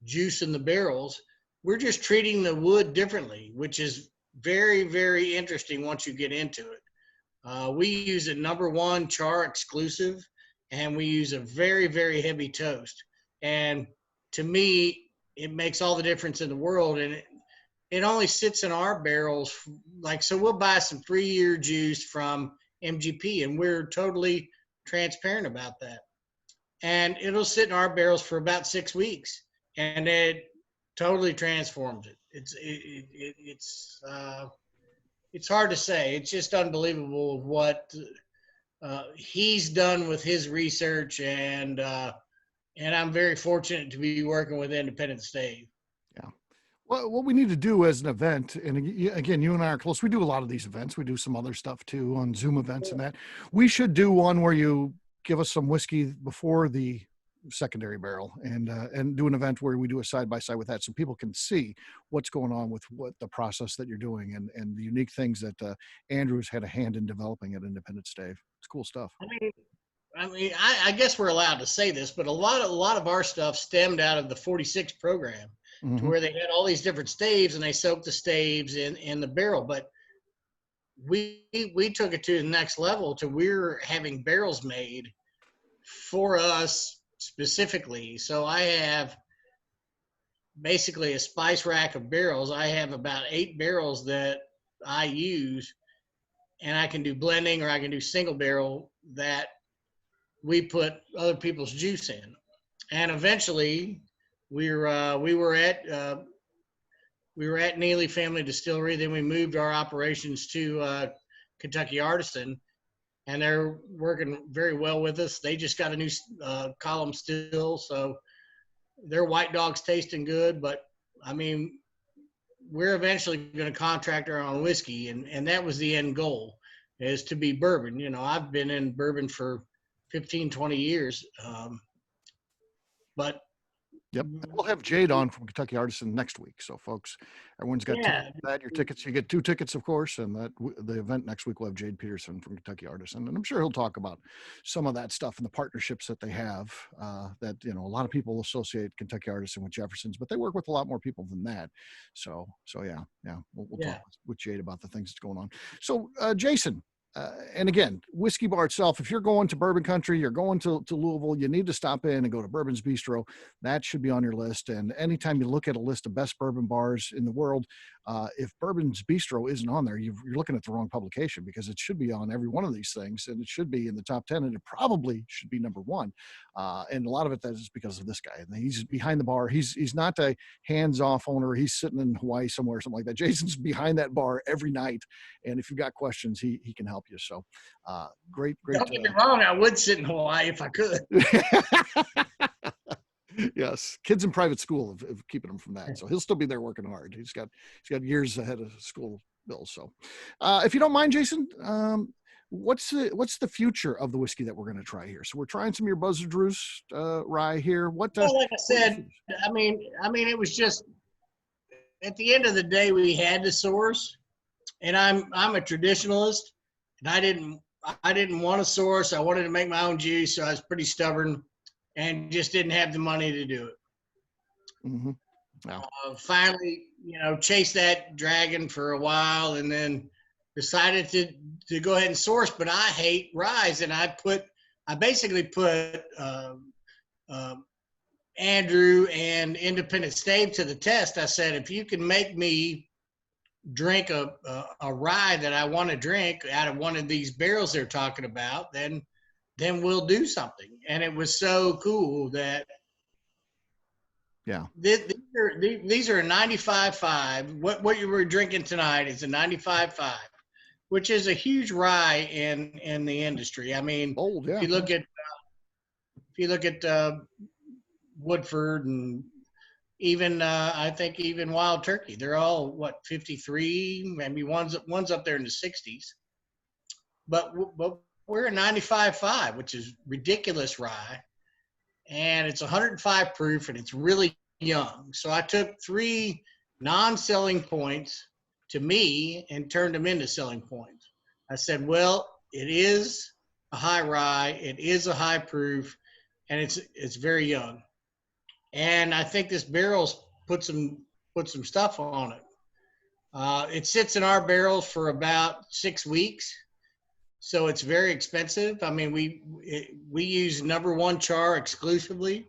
juicing the barrels. We're just treating the wood differently, which is very, very interesting once you get into it. We use a #1 char exclusive, and we use a very, very heavy toast. And to me, it makes all the difference in the world. And it only sits in our barrels. So we'll buy some 3-year juice from MGP, and we're totally transparent about that. and it'll sit in our barrels for about 6 weeks, and it totally transforms it. It's hard to say. It's just unbelievable what he's done with his research, and I'm very fortunate to be working with Independent Stave. Yeah. Well, what we need to do as an event, and again, you and I are close. We do a lot of these events. We do some other stuff too on Zoom events and that. We should do one where you give us some whiskey before the secondary barrel, and do an event where we do a side by side with that, so people can see what's going on with what the process that you're doing, and the unique things that Andrew's had a hand in developing at Independent Stave. It's cool stuff. I guess we're allowed to say this, but a lot of our stuff stemmed out of the 46 program, to where they had all these different staves and they soaked the staves in the barrel. But we took it to the next level, to we're having barrels made for us specifically. So I have basically a spice rack of barrels. I have about 8 barrels that I use, and I can do blending or I can do single barrel that we put other people's juice in. And eventually we were at Neely Family Distillery. Then we moved our operations to Kentucky Artisan, and they're working very well with us. They just got a new column still, so their White Dog's tasting good. But I mean, we're eventually going to contract our own whiskey, and that was the end goal, is to be bourbon. You know, I've been in bourbon for 15, 20 years. But Yep. We'll have Jade on from Kentucky Artisan next week. So folks, everyone's got tickets for that. Your tickets, you get 2 tickets, of course. And the event next week will have Jade Peterson from Kentucky Artisan. And I'm sure he'll talk about some of that stuff and the partnerships that they have, that, you know, a lot of people associate Kentucky Artisan with Jefferson's, but they work with a lot more people than that. So yeah. We'll talk with Jade about the things that's going on. So Jason, and again, Whiskey Bar itself, if you're going to Bourbon Country, you're going to Louisville, you need to stop in and go to Bourbon's Bistro. That should be on your list. And anytime you look at a list of best bourbon bars in the world, if Bourbon's Bistro isn't on there, you're looking at the wrong publication, because it should be on every one of these things, and it should be in the top 10, and it probably should be number 1. And a lot of it that is because of this guy. And he's behind the bar. He's not a hands-off owner. He's sitting in Hawaii somewhere or something like that. Jason's behind that bar every night, and if you've got questions, he can help you. So great. Don't get me wrong, I would sit in Hawaii if I could. Yes, kids in private school of keeping him from that, so he'll still be there working hard. He's got years ahead of school bills. So if you don't mind, Jason, what's the future of the whiskey that we're going to try here? So we're trying some of your Buzzard Roost rye here. Well, like I said, I mean it was just, at the end of the day, we had to source, and I'm a traditionalist, and I didn't want to source. I wanted to make my own juice, so I was pretty stubborn and just didn't have the money to do it. Wow. Finally, chased that dragon for a while, and then decided to go ahead and source. But I hate rye, and I basically put Andrew and Independent Stave to the test. I said, if you can make me drink a rye that I want to drink out of one of these barrels they're talking about, then we'll do something. And it was so cool that these are a 95.5. What you were drinking tonight is a 95.5, which is a huge rye in the industry. I mean, if you look at Woodford, and even I think even Wild Turkey, they're all 53, maybe one's up there in the 60s. But we're a 95.5, which is ridiculous rye, and it's 105 proof, and it's really young. So I took 3 non-selling points to me and turned them into selling points. I said, well, it is a high rye, it is a high proof, and it's very young. And I think this barrel's put some stuff on it. It sits in our barrels for about 6 weeks. So it's very expensive. I mean, we use number 1 char exclusively.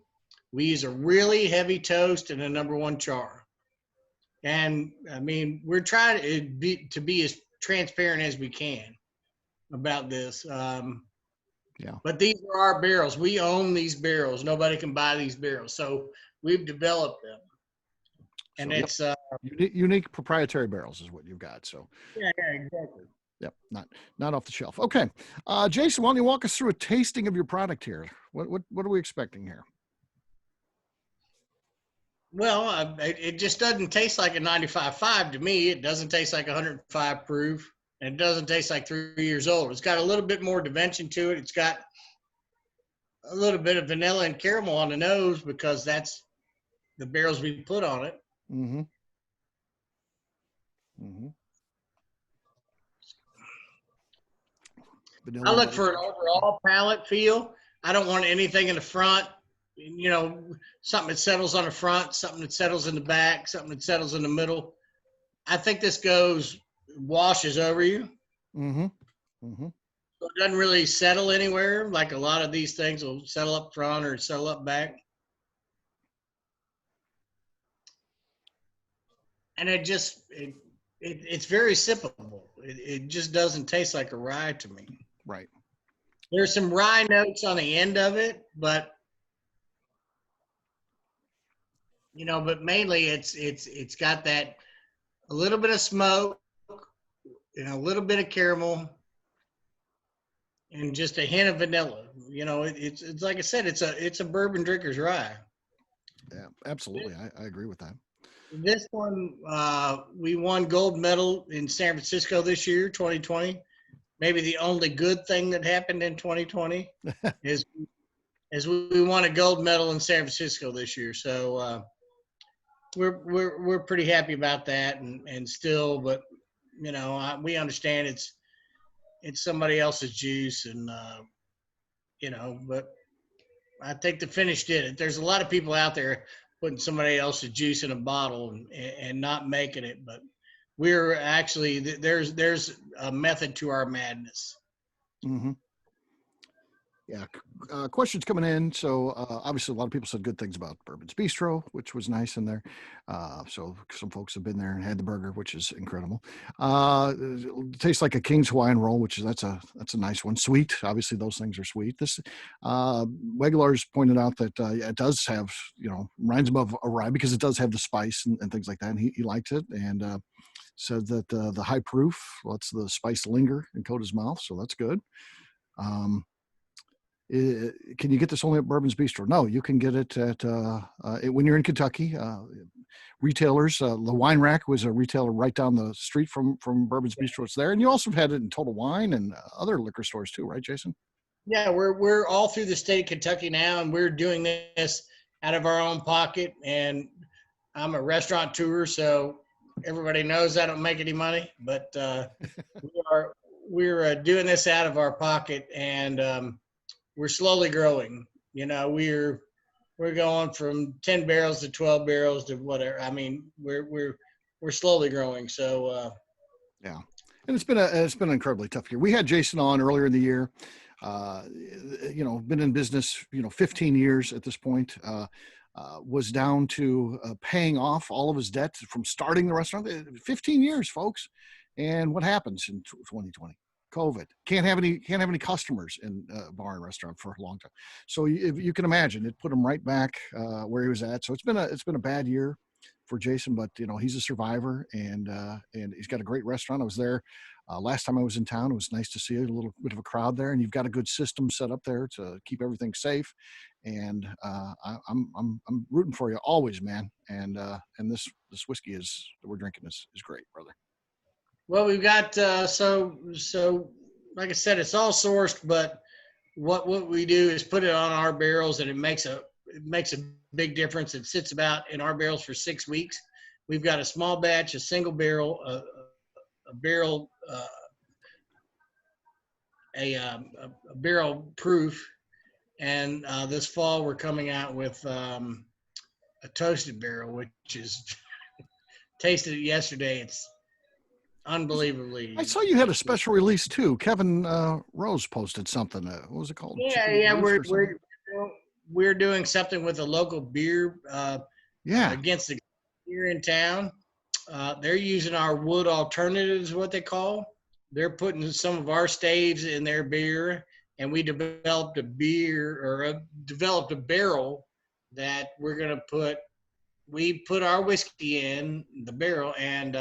We use a really heavy toast and a number 1 char. And I mean, we're trying to be as transparent as we can about this. Yeah. But these are our barrels. We own these barrels. Nobody can buy these barrels. So we've developed them. And So, it's unique proprietary barrels is what you've got. So yeah, exactly. yep, not off the shelf. Okay, Jason, why don't you walk us through a tasting of your product here? What are we expecting here? Well, it just doesn't taste like a 95.5 to me. It doesn't taste like 105 proof, and it doesn't taste like 3 years old. It's got a little bit more dimension to it. It's got a little bit of vanilla and caramel on the nose because that's the barrels we put on it. Mm-hmm. Mm-hmm. Vanilla I look for an overall palate feel. I don't want anything in the front, you know, something that settles on the front, something that settles in the back, something that settles in the middle. I think this washes over you. Mm-hmm. Mm-hmm. So it doesn't really settle anywhere. Like a lot of these things will settle up front or settle up back. And it's very sippable. It just doesn't taste like a rye to me. Right. There's some rye notes on the end of it, but but mainly it's got that a little bit of smoke and a little bit of caramel and just a hint of vanilla. It's like I said, it's a bourbon drinker's rye. Yeah, absolutely. I agree with that. This one, we won gold medal in San Francisco this year, 2020. Maybe the only good thing that happened in 2020 is we won a gold medal in San Francisco this year. So we're pretty happy about that, and still, but we understand it's somebody else's juice, and but I think the finish did it. There's a lot of people out there putting somebody else's juice in a bottle and not making it, but we're actually there's a method to our madness. Mm-hmm. Yeah, questions coming in. So obviously a lot of people said good things about Bourbon's Bistro, which was nice in there. So some folks have been there and had the burger, which is incredible. It tastes like a King's Hawaiian roll, which is that's a nice one. Sweet, obviously those things are sweet. This Weglarz pointed out that it does have reminds him of a rye because it does have the spice and things like that. And he liked it and said that the high proof lets the spice linger and coat his mouth, so that's good. Can you get this only at Bourbon's Bistro? No, you can get it at when you're in Kentucky. Retailers, the Wine Rack was a retailer right down the street from Bourbon's Bistro. It's there, and you also have had it in Total Wine and other liquor stores too, right, Jason? Yeah, we're all through the state of Kentucky now, and we're doing this out of our own pocket. And I'm a restaurateur, so everybody knows I don't make any money, but we're doing this out of our pocket, and we're slowly growing. We're going from 10 barrels to 12 barrels to whatever. I mean, we're slowly growing. So yeah, and it's been an incredibly tough year. We had Jason on earlier in the year. Been in business 15 years at this point. Was down to paying off all of his debt from starting the restaurant. 15 years, folks. And what happens in 2020? COVID. Can't have any customers in bar and restaurant for a long time. So you can imagine it put him right back where he was at. So it's been a bad year for Jason, but he's a survivor and he's got a great restaurant. I was there last time I was in town. It was nice to see a little bit of a crowd there, and you've got a good system set up there to keep everything safe. And I'm rooting for you always, man. And this whiskey that we're drinking is great, brother. Well, we've got so like I said, it's all sourced, but what we do is put it on our barrels, and it makes a big difference. It sits about in our barrels for 6 weeks. We've got a small batch, a single barrel, a barrel, a barrel proof, and this fall we're coming out with a toasted barrel, which is tasted it yesterday. It's unbelievably. I saw you had a special release too. Kevin Rose posted something. What was it called? Yeah. We're doing something with a local beer. Against the beer in town. They're using our wood alternatives, what they call. They're putting some of our staves in their beer, and we developed developed a barrel that we're going to we put our whiskey in the barrel, and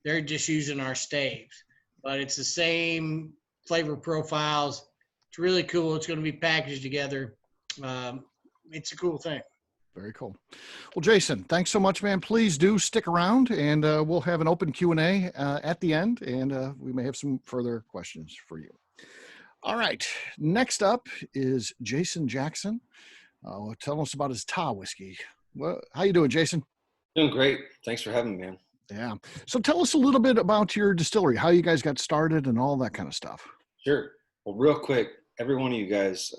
they're just using our staves, but it's the same flavor profiles. It's really cool. It's going to be packaged together. It's a cool thing. Very cool. Well, Jason, thanks so much, man. Please do stick around, and we'll have an open Q&A at the end, and we may have some further questions for you. All right. Next up is Jason Jackson. Tell us about his Tahwahkaro whiskey. Well, how you doing, Jason? Doing great. Thanks for having me, man. Yeah. So tell us a little bit about your distillery, how you guys got started and all that kind of stuff. Sure. Well, real quick, every one of you guys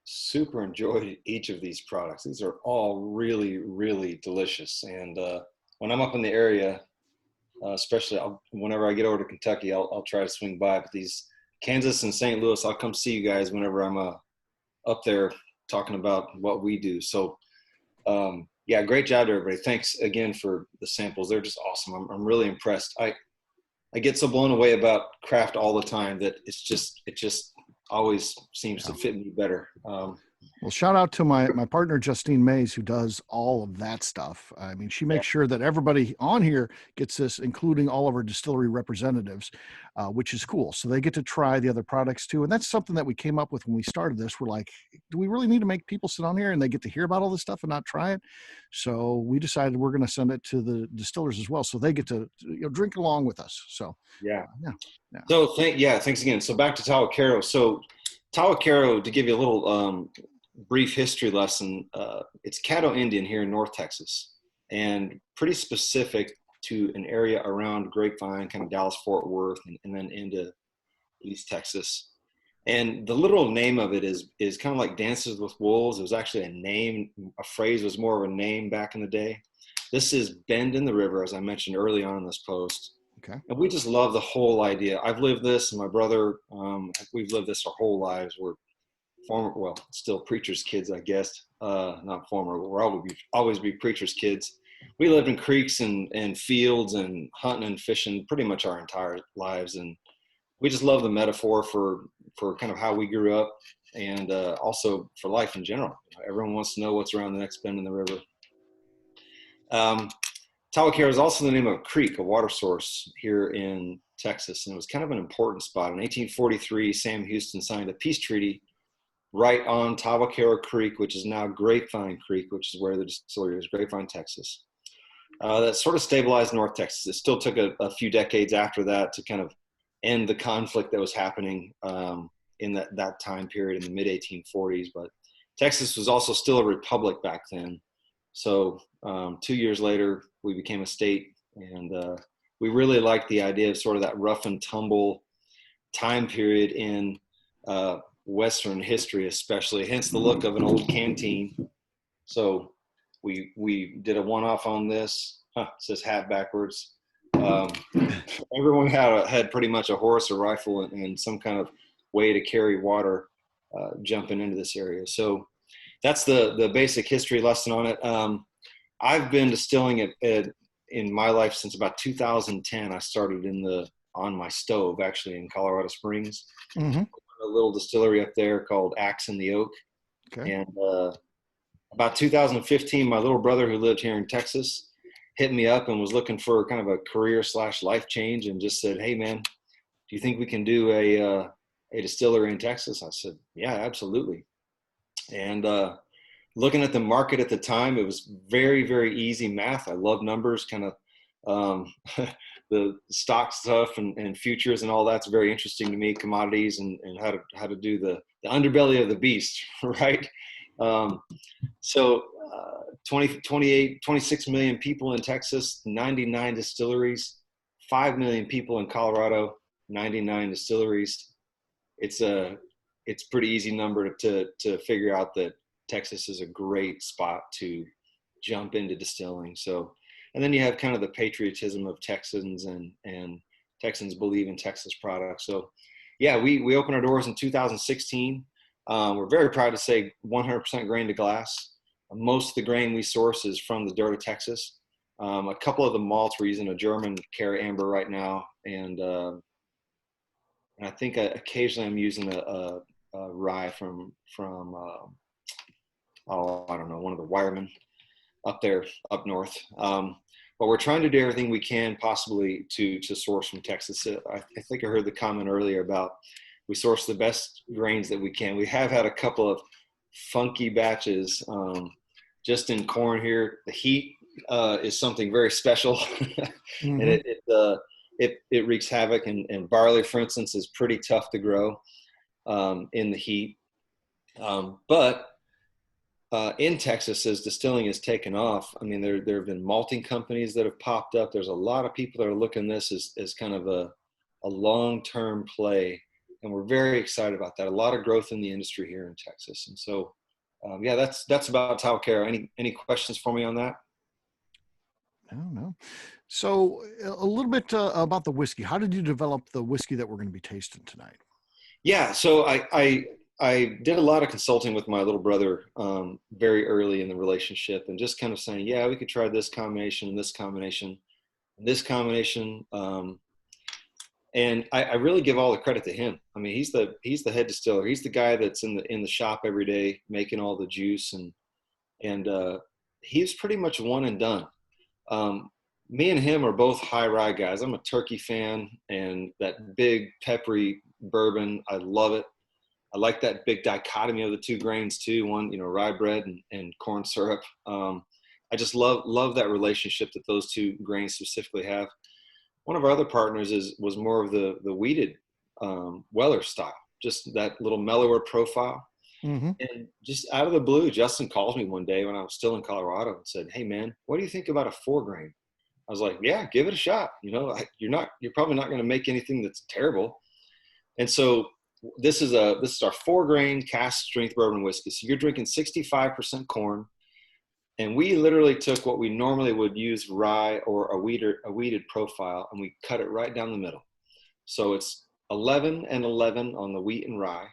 super enjoyed each of these products. These are all really, really delicious. And when I'm up in the area, especially whenever I get over to Kentucky, I'll try to swing by. But these Kansas and St. Louis, I'll come see you guys whenever I'm up there talking about what we do. So, yeah, great job to everybody. Thanks again for the samples. They're just awesome. I'm really impressed. I get so blown away about craft all the time that it just always seems to fit me better. Well, shout out to my partner, Justine Mays, who does all of that stuff. I mean, she makes sure that everybody on here gets this, including all of our distillery representatives, which is cool. So they get to try the other products too. And that's something that we came up with when we started this. We're like, do we really need to make people sit on here and they get to hear about all this stuff and not try it? So we decided we're going to send it to the distillers as well, so they get to drink along with us. So yeah. So thanks again. So back to Tahwahkaro. So Tahwahkaro, to give you a little brief history lesson, it's Caddo Indian here in North Texas, and pretty specific to an area around Grapevine, kind of Dallas, Fort Worth, and then into East Texas. And the literal name of it is kind of like Dances with Wolves. It was actually a name, a phrase was more of a name back in the day. This is Bend in the River, as I mentioned early on in this post. Okay. And we just love the whole idea. I've lived this, and my brother, we've lived this our whole lives. We're still preacher's kids, I guess. Not former, but we'll always be preacher's kids. We lived in creeks and fields and hunting and fishing pretty much our entire lives. And we just love the metaphor for kind of how we grew up, and also for life in general. Everyone wants to know what's around the next bend in the river. Tahwahkaro is also the name of a creek, a water source here in Texas, and it was kind of an important spot. In 1843, Sam Houston signed a peace treaty right on Tahwahkaro Creek, which is now Grapevine Creek, which is where the distillery is, Grapevine, Texas. That sort of stabilized North Texas. It still took a few decades after that to kind of end the conflict that was happening in that time period in the mid-1840s. But Texas was also still a republic back then. So 2 years later, we became a state, and we really liked the idea of sort of that rough and tumble time period in Western history, especially, hence the look of an old canteen. So we did a one-off on this. It says hat backwards. Everyone had pretty much a horse, a rifle, and some kind of way to carry water jumping into this area. So that's the basic history lesson on it. I've been distilling it in my life since about 2010. I started on my stove, actually, in Colorado Springs. Mm-hmm. A little distillery up there called Axe in the Oak. Okay. And about 2015, my little brother, who lived here in Texas, hit me up and was looking for kind of a career/life change, and just said, "Hey, man, do you think we can do a distillery in Texas?" I said, "Yeah, absolutely." And looking at the market at the time, it was very, very easy math. I love numbers, kind of the stock stuff and futures and all that's very interesting to me, commodities and how to do the underbelly of the beast, right? So 26 million people in Texas, 99 distilleries, 5 million people in Colorado, 99 distilleries. It's a pretty easy number to figure out that Texas is a great spot to jump into distilling. So, and then you have kind of the patriotism of Texans, and Texans believe in Texas products. So yeah, we opened our doors in 2016. We're very proud to say 100% grain to glass. Most of the grain we source is from the dirt of Texas. A couple of the malts, we're using a German Cara Amber right now. And I think occasionally I'm using rye from I don't know, one of the wiremen up there, up north. But we're trying to do everything we can possibly to source from Texas. I think I heard the comment earlier about we source the best grains that we can. We have had a couple of funky batches just in corn here. The heat is something very special, Mm-hmm. and it wreaks havoc. And barley, for instance, is pretty tough to grow in the heat. But in Texas, as distilling has taken off, I mean, there have been malting companies that have popped up. There's a lot of people that are looking at this as kind of a long-term play, and we're very excited about that. A lot of growth in the industry here in Texas, and so yeah, that's about Tahwahkaro. Any questions for me on that? No. So a little bit about the whiskey. How did you develop the whiskey that we're going to be tasting tonight? Yeah, so I did a lot of consulting with my little brother very early in the relationship, and just kind of saying, yeah, we could try this combination, this combination, this combination. And I really give all the credit to him. I mean, he's the head distiller. He's the guy that's in the shop every day making all the juice, and he's pretty much one and done. Me and him are both high rye guys. I'm a turkey fan, and that big peppery bourbon, I love it. I like that big dichotomy of the two grains too. One, rye bread and corn syrup. I just love that relationship that those two grains specifically have. One of our other partners was more of the wheated Weglarz style, just that little mellower profile. Mm-hmm. And just out of the blue, Justin calls me one day when I was still in Colorado and said, "Hey man, what do you think about a 4-grain?" I was like, "Yeah, give it a shot. You're probably not going to make anything that's terrible." And so this is our 4-grain cask strength bourbon whiskey. So you're drinking 65% corn. And we literally took what we normally would use rye or a wheated profile, and we cut it right down the middle. So it's 11 and 11 on the wheat and rye.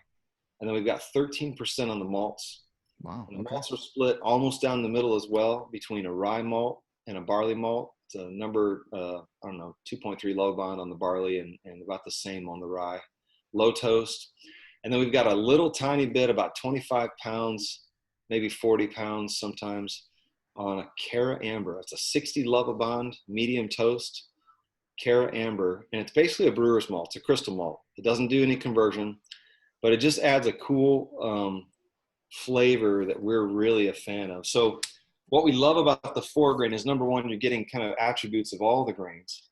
And then we've got 13% on the malts. Wow. And the malts are split almost down the middle as well between a rye malt and a barley malt. It's a number, 2.3 low bond on the barley and about the same on the rye. Low toast. And then we've got a little tiny bit, about 25 pounds, maybe 40 pounds sometimes, on a Cara Amber. It's a 60 Lovibond medium toast, Cara Amber. And it's basically a brewer's malt. It's a crystal malt. It doesn't do any conversion, but it just adds a cool flavor that we're really a fan of. So what we love about the 4-grain is, number one, you're getting kind of attributes of all the grains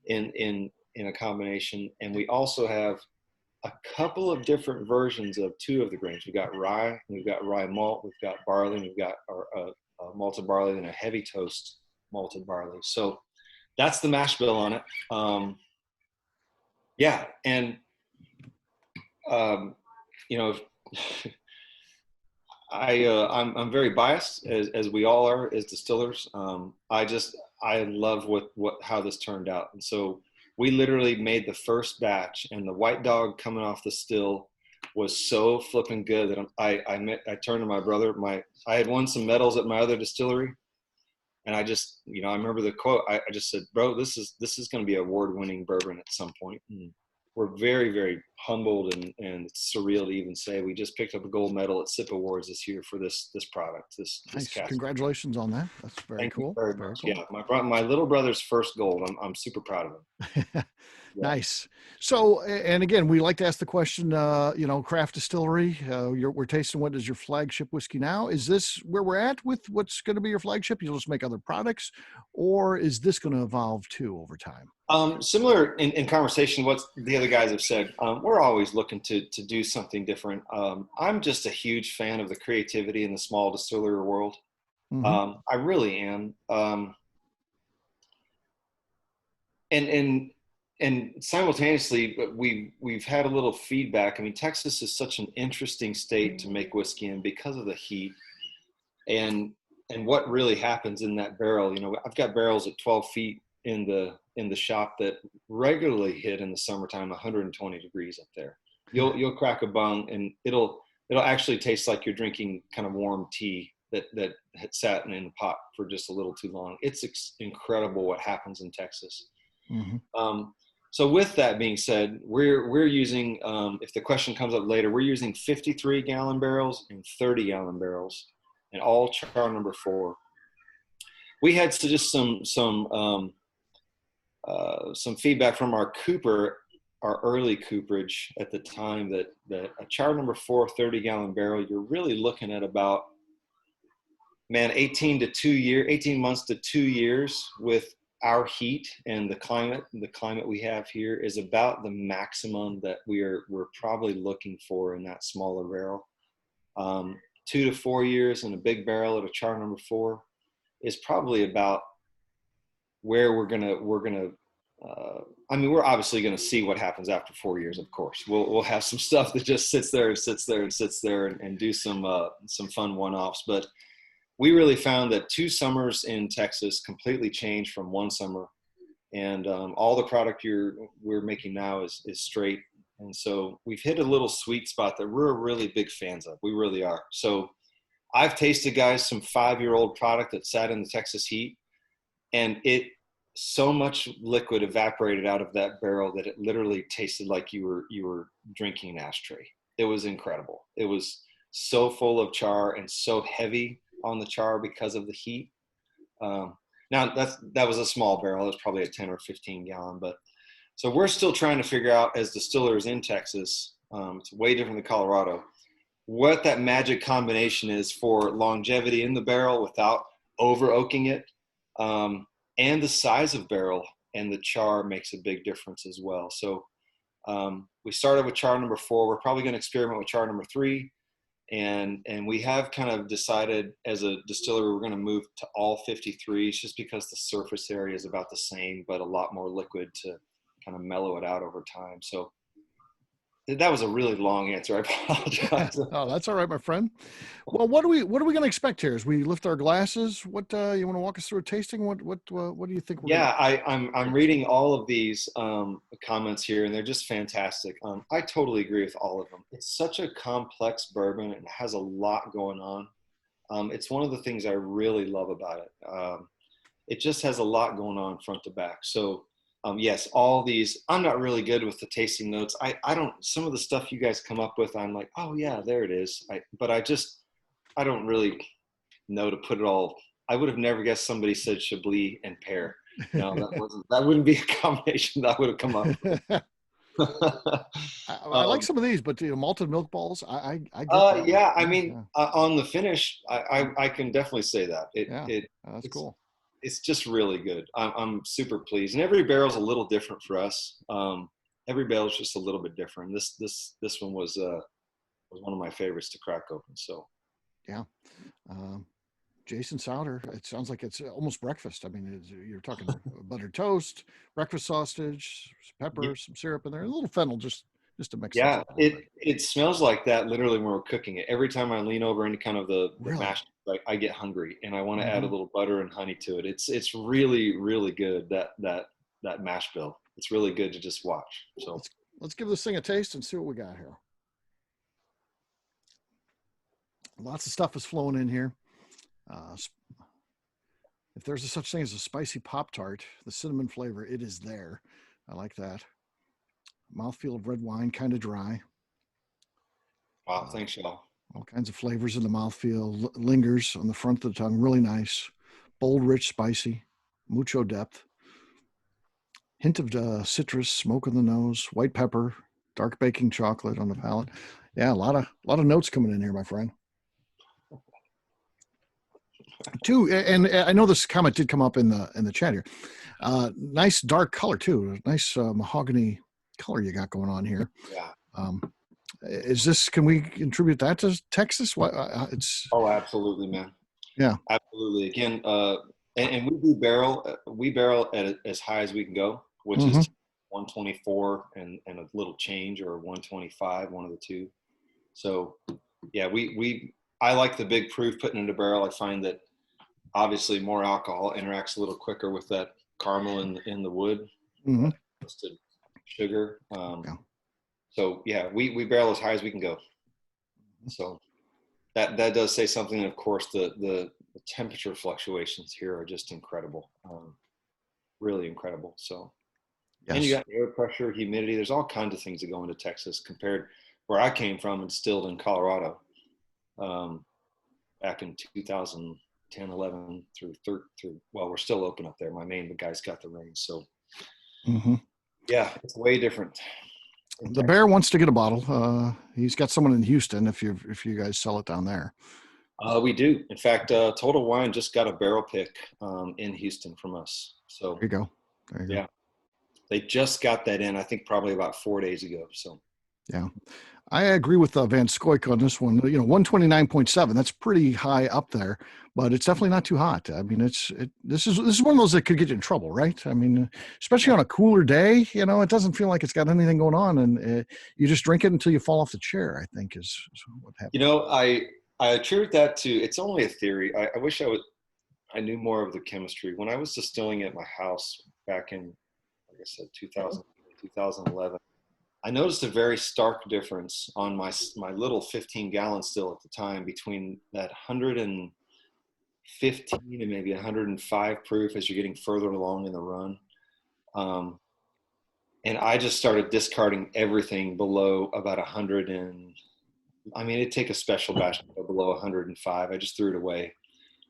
in a combination. And we also have a couple of different versions of 2 of the grains. We've got rye, we've got rye malt, we've got barley, we've got malted barley, and a heavy toast malted barley. So that's the mash bill on it. Yeah, and I'm very biased, as we all are as distillers. I love how this turned out, and so we literally made the first batch, and the White Dog coming off the still was so flipping good that I turned to my brother. I had won some medals at my other distillery, and I just, I remember the quote. I just said, "Bro, this is going to be award-winning bourbon at some point." And we're very, very humbled, and it's surreal to even say we just picked up a gold medal at SIP Awards this year for this product. This Nice. cask. Congratulations on that. That's very Thank cool. you very much. Cool. Yeah, my little brother's first gold. I'm super proud of him. Yeah. Nice. So, and again, we like to ask the question, craft distillery, we're tasting, what is your flagship whiskey now? Is this where we're at with what's going to be your flagship? You'll just make other products, or is this going to evolve too over time? Similar in conversation, what the other guys have said, we're always looking to do something different. I'm just a huge fan of the creativity in the small distillery world. Mm-hmm. I really am. And simultaneously, we've had a little feedback. I mean, Texas is such an interesting state to make whiskey in because of the heat and what really happens in that barrel. I've got barrels at 12 feet in the shop that regularly hit in the summertime 120 degrees up there. You'll crack a bung and it'll actually taste like you're drinking kind of warm tea that had sat in the pot for just a little too long. It's incredible what happens in Texas. Mm-hmm. So with that being said, we're using, if the question comes up later, we're using 53-gallon barrels and 30-gallon barrels, and all char number 4. We had just some feedback from our cooper, our early cooperage at the time, that a char number 4 30-gallon barrel, you're really looking at about, man, 18 months to 2 years with our heat and the climate we have here is about the maximum that we're probably looking for in that smaller barrel. 2 to 4 years in a big barrel at a char number 4 is probably about where we're gonna. I mean, we're obviously gonna see what happens after 4 years. Of course, we'll have some stuff that just sits there and do some fun one-offs, but we really found that 2 summers in Texas completely changed from 1 summer, and all the product we're making now is straight. And so we've hit a little sweet spot that we're really big fans of. We really are. So I've tasted, guys, some 5-year-old product that sat in the Texas heat, and so much liquid evaporated out of that barrel that it literally tasted like you were drinking an ashtray. It was incredible. It was so full of char and so heavy on the char because of the heat. Now that was a small barrel. It was probably a 10 or 15 gallon, but so we're still trying to figure out, as distillers in Texas, it's way different than Colorado, what that magic combination is for longevity in the barrel without over oaking it. And the size of barrel and the char makes a big difference as well. So we started with char number 4. We're probably going to experiment with char number 3. And we have kind of decided as a distillery, we're going to move to all 53s just because the surface area is about the same, but a lot more liquid to kind of mellow it out over time. So that was a really long answer. I apologize. Oh, that's all right, my friend. Well, what are we going to expect here as we lift our glasses? What you want to walk us through a tasting? What do you think? I'm reading all of these comments here, and they're just fantastic. I totally agree with all of them. It's such a complex bourbon, and it has a lot going on. It's one of the things I really love about it. It just has a lot going on front to back. So yes, all these, I'm not really good with the tasting notes. I don't, some of the stuff you guys come up with, I'm like, oh yeah, there it is. But I don't really know to put it all. I would have never guessed somebody said Chablis and pear. No, that wouldn't be a combination that I would have come up with. I like some of these, but malted milk balls, I get that. Yeah, I mean, on the finish, I can definitely say that. That's cool. It's just really good. I'm super pleased, and every barrel's a little different for us. Every barrel's just a little bit different. This one was one of my favorites to crack open. So, yeah. Jason Souter, it sounds like it's almost breakfast. I mean, you're talking buttered toast, breakfast sausage, some pepper, some syrup in there, a little fennel just to mix. Yeah, it smells like that literally when we're cooking it. Every time I lean over any kind of the mash, like I get hungry and I want to add a little butter and honey to it. It's really, really good, that mash bill. It's really good to just watch. So let's give this thing a taste and see what we got here. Lots of stuff is flowing in here. If there's such thing as a spicy Pop-Tart, the cinnamon flavor, it is there. I like that. Mouthfeel of red wine, kind of dry. Wow, thanks, y'all. All kinds of flavors in the mouthfeel. Lingers on the front of the tongue, really nice. Bold, rich, spicy. Mucho depth. Hint of citrus, smoke in the nose, white pepper, dark baking chocolate on the palate. Yeah, a lot of notes coming in here, my friend. Too, and I know this comment did come up in the chat here. Nice dark color too. Nice mahogany color you got going on here. Yeah. Is this? Can we contribute that to Texas? It's. Oh, absolutely, man. Yeah. Absolutely. Again, and we barrel at as high as we can go, which is 124 and a little change, or 125, one of the two. So, yeah, I like the big proof putting in a barrel. I find that obviously more alcohol interacts a little quicker with that caramel in the wood, roasted sugar. So yeah, we barrel as high as we can go. So that does say something. And of course, the temperature fluctuations here are just incredible, really incredible. So And you Yes. got air pressure, humidity. There's all kinds of things that go into Texas compared where I came from and distilled in Colorado back in 2010, 11 through. Well, we're still open up there. My main guy's got the range, so Hmm. yeah, it's way different. The bear wants to get a bottle. He's got someone in Houston. If you guys sell it down there, We do. In fact, Total Wine just got a barrel pick in Houston from us. So there you go. There you go. yeah, they just got that in. I think probably about 4 days ago. So Yeah, I agree with Van Scoik on this one. 129.7. That's pretty high up there, but it's definitely not too hot. I mean, this is one of those that could get you in trouble, right? I mean, especially on a cooler day. It doesn't feel like it's got anything going on, and you just drink it until you fall off the chair. I think is what happens. I attribute that to, it's only a theory. I wish I knew more of the chemistry. When I was distilling at my house back in, like I said, 2011, I noticed a very stark difference on my little 15-gallon still at the time between that 115 and maybe 105 proof as you're getting further along in the run. And I just started discarding everything below about 100 and, I mean, it'd take a special batch to go below 105. I just threw it away.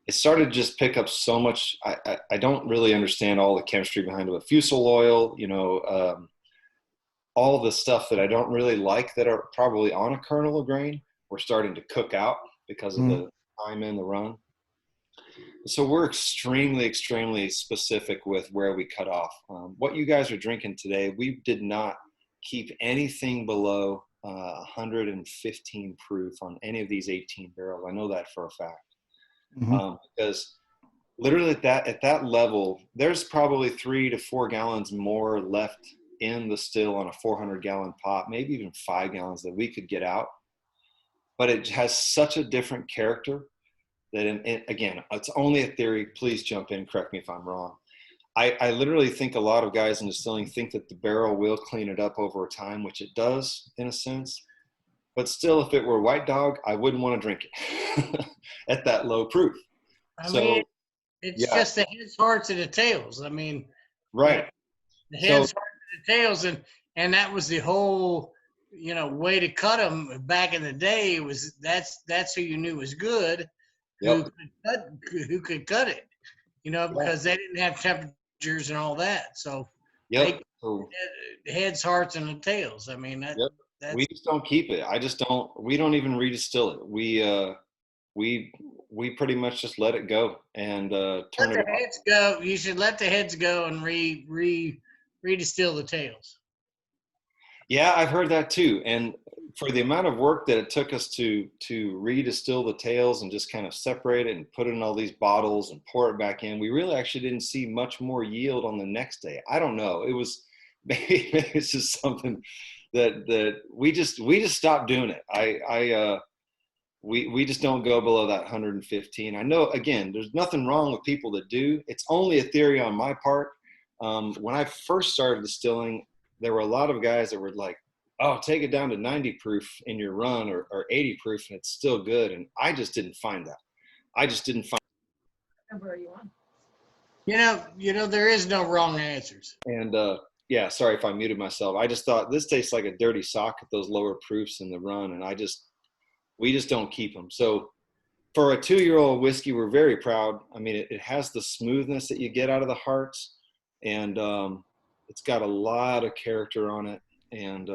It started to just pick up so much. I don't really understand all the chemistry behind it, but fusel oil, all the stuff that I don't really like that are probably on a kernel of grain, we're starting to cook out because of the time in the run. So we're extremely, extremely specific with where we cut off. What you guys are drinking today, we did not keep anything below 115 proof on any of these 18 barrels. I know that for a fact. Because literally at that level, there's probably 3 to 4 gallons more left in the still on a 400-gallon pot, maybe even 5 gallons that we could get out. But it has such a different character that, again, it's only a theory. Please jump in, correct me if I'm wrong. I literally think a lot of guys in distilling think that the barrel will clean it up over time, which it does in a sense. But still, if it were White Dog, I wouldn't want to drink it at that low proof. I mean, it's just the heads, hearts, and the tails. I mean, right. The heads, hearts, and the tails, and that was the whole, way to cut them back in the day. Was that's who you knew was good, who could cut it, because they didn't have temperatures and all that. So the heads, hearts, and the tails. I mean, we just don't keep it. We don't even redistill it. We pretty much just let it go and turn it off. Heads go. You should let the heads go and redistill the tails. Yeah, I've heard that too. And for the amount of work that it took us to redistill the tails and just kind of separate it and put it in all these bottles and pour it back in, we really actually didn't see much more yield on the next day. I don't know. It was maybe it's just something that we just stopped doing it. We just don't go below that 115. I know, again, there's nothing wrong with people that do. It's only a theory on my part. When I first started distilling, there were a lot of guys that were like, oh, take it down to 90 proof in your run or 80 proof and it's still good. And I just didn't find that. I just didn't find. What number are you on? There is no wrong answers. And yeah, sorry if I muted myself. I just thought this tastes like a dirty sock at those lower proofs in the run. And we just don't keep them. So for a 2-year-old whiskey, we're very proud. I mean, it has the smoothness that you get out of the hearts, and it's got a lot of character on it. And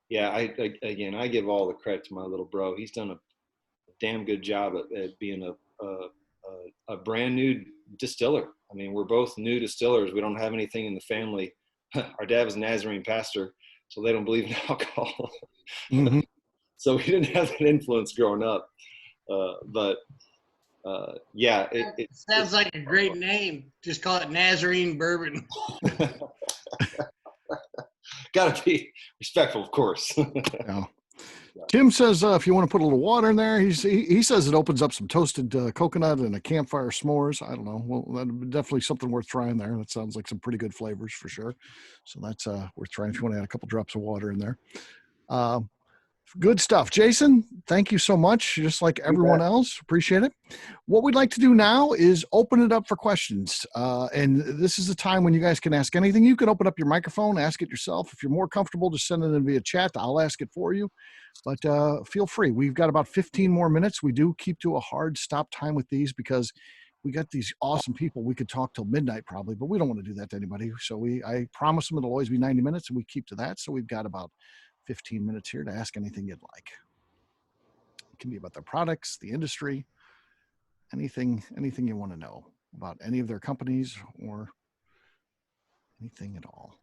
I give all the credit to my little bro. He's done a damn good job at being a brand new distiller. I mean, we're both new distillers. We don't have anything in the family. Our dad was a Nazarene pastor, so they don't believe in alcohol. Mm-hmm. So we didn't have that influence growing up. It sounds like a great name. Just call it Nazarene Bourbon. Got to be respectful, of course. Yeah. Tim says if you want to put a little water in there, he says it opens up some toasted coconut and a campfire s'mores. I don't know. Well, that'd be definitely something worth trying there. That sounds like some pretty good flavors for sure. So that's worth trying if you want to add a couple drops of water in there. Good stuff. Jason, thank you so much. Just like everyone else, appreciate it. What we'd like to do now is open it up for questions. And this is the time when you guys can ask anything. You can open up your microphone, ask it yourself. If you're more comfortable, just send it in via chat. I'll ask it for you. But feel free. We've got about 15 more minutes. We do keep to a hard stop time with these because we got these awesome people. We could talk till midnight probably, but we don't want to do that to anybody. So I promise them it'll always be 90 minutes, and we keep to that. So we've got about 15 minutes here to ask anything you'd like. It can be about their products, the industry, anything you want to know about any of their companies or anything at all.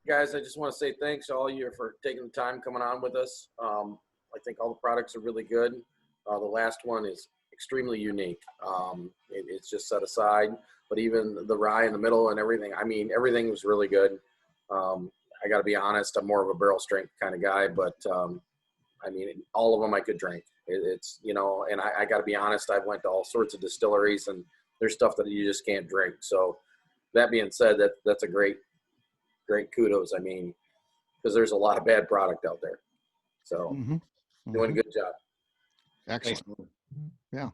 Guys, I just want to say thanks to all of you for taking the time coming on with us. I think all the products are really good. The last one is extremely unique. It's just set aside, but even the rye in the middle and everything, I mean, everything was really good. I got to be honest, I'm more of a barrel strength kind of guy, but I mean, all of them I could drink. It's, you know, and I got to be honest, I've went to all sorts of distilleries and there's stuff that you just can't drink. So that being said, that's a great kudos. I mean, because there's a lot of bad product out there. So doing a good job. Excellent. Yeah.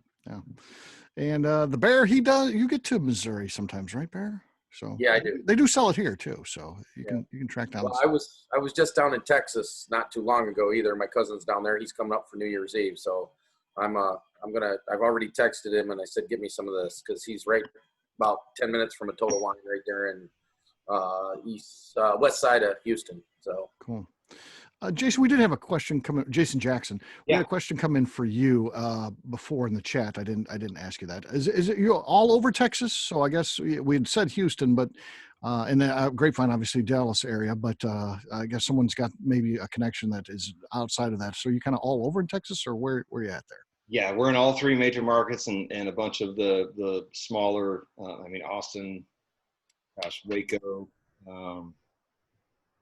And the Bear, you get to Missouri sometimes, right, Bear? So yeah, I do. They do sell it here too, so you can track down. Well, I was just down in Texas not too long ago either. My cousin's down there. He's coming up for New Year's Eve, so I've already texted him and I said, get me some of this, because he's right about 10 minutes from a Total Wine right there in west side of Houston. So cool. Jason, we did have a question come in. Jason Jackson, we had a question come in for you before in the chat. I didn't ask you that. Is it you all over Texas? So I guess we had said Houston, but and Grapevine, obviously Dallas area. But I guess someone's got maybe a connection that is outside of that. So you kind of all over in Texas, or where you at there? Yeah, we're in all three major markets and a bunch of the smaller. I mean, Austin, Waco.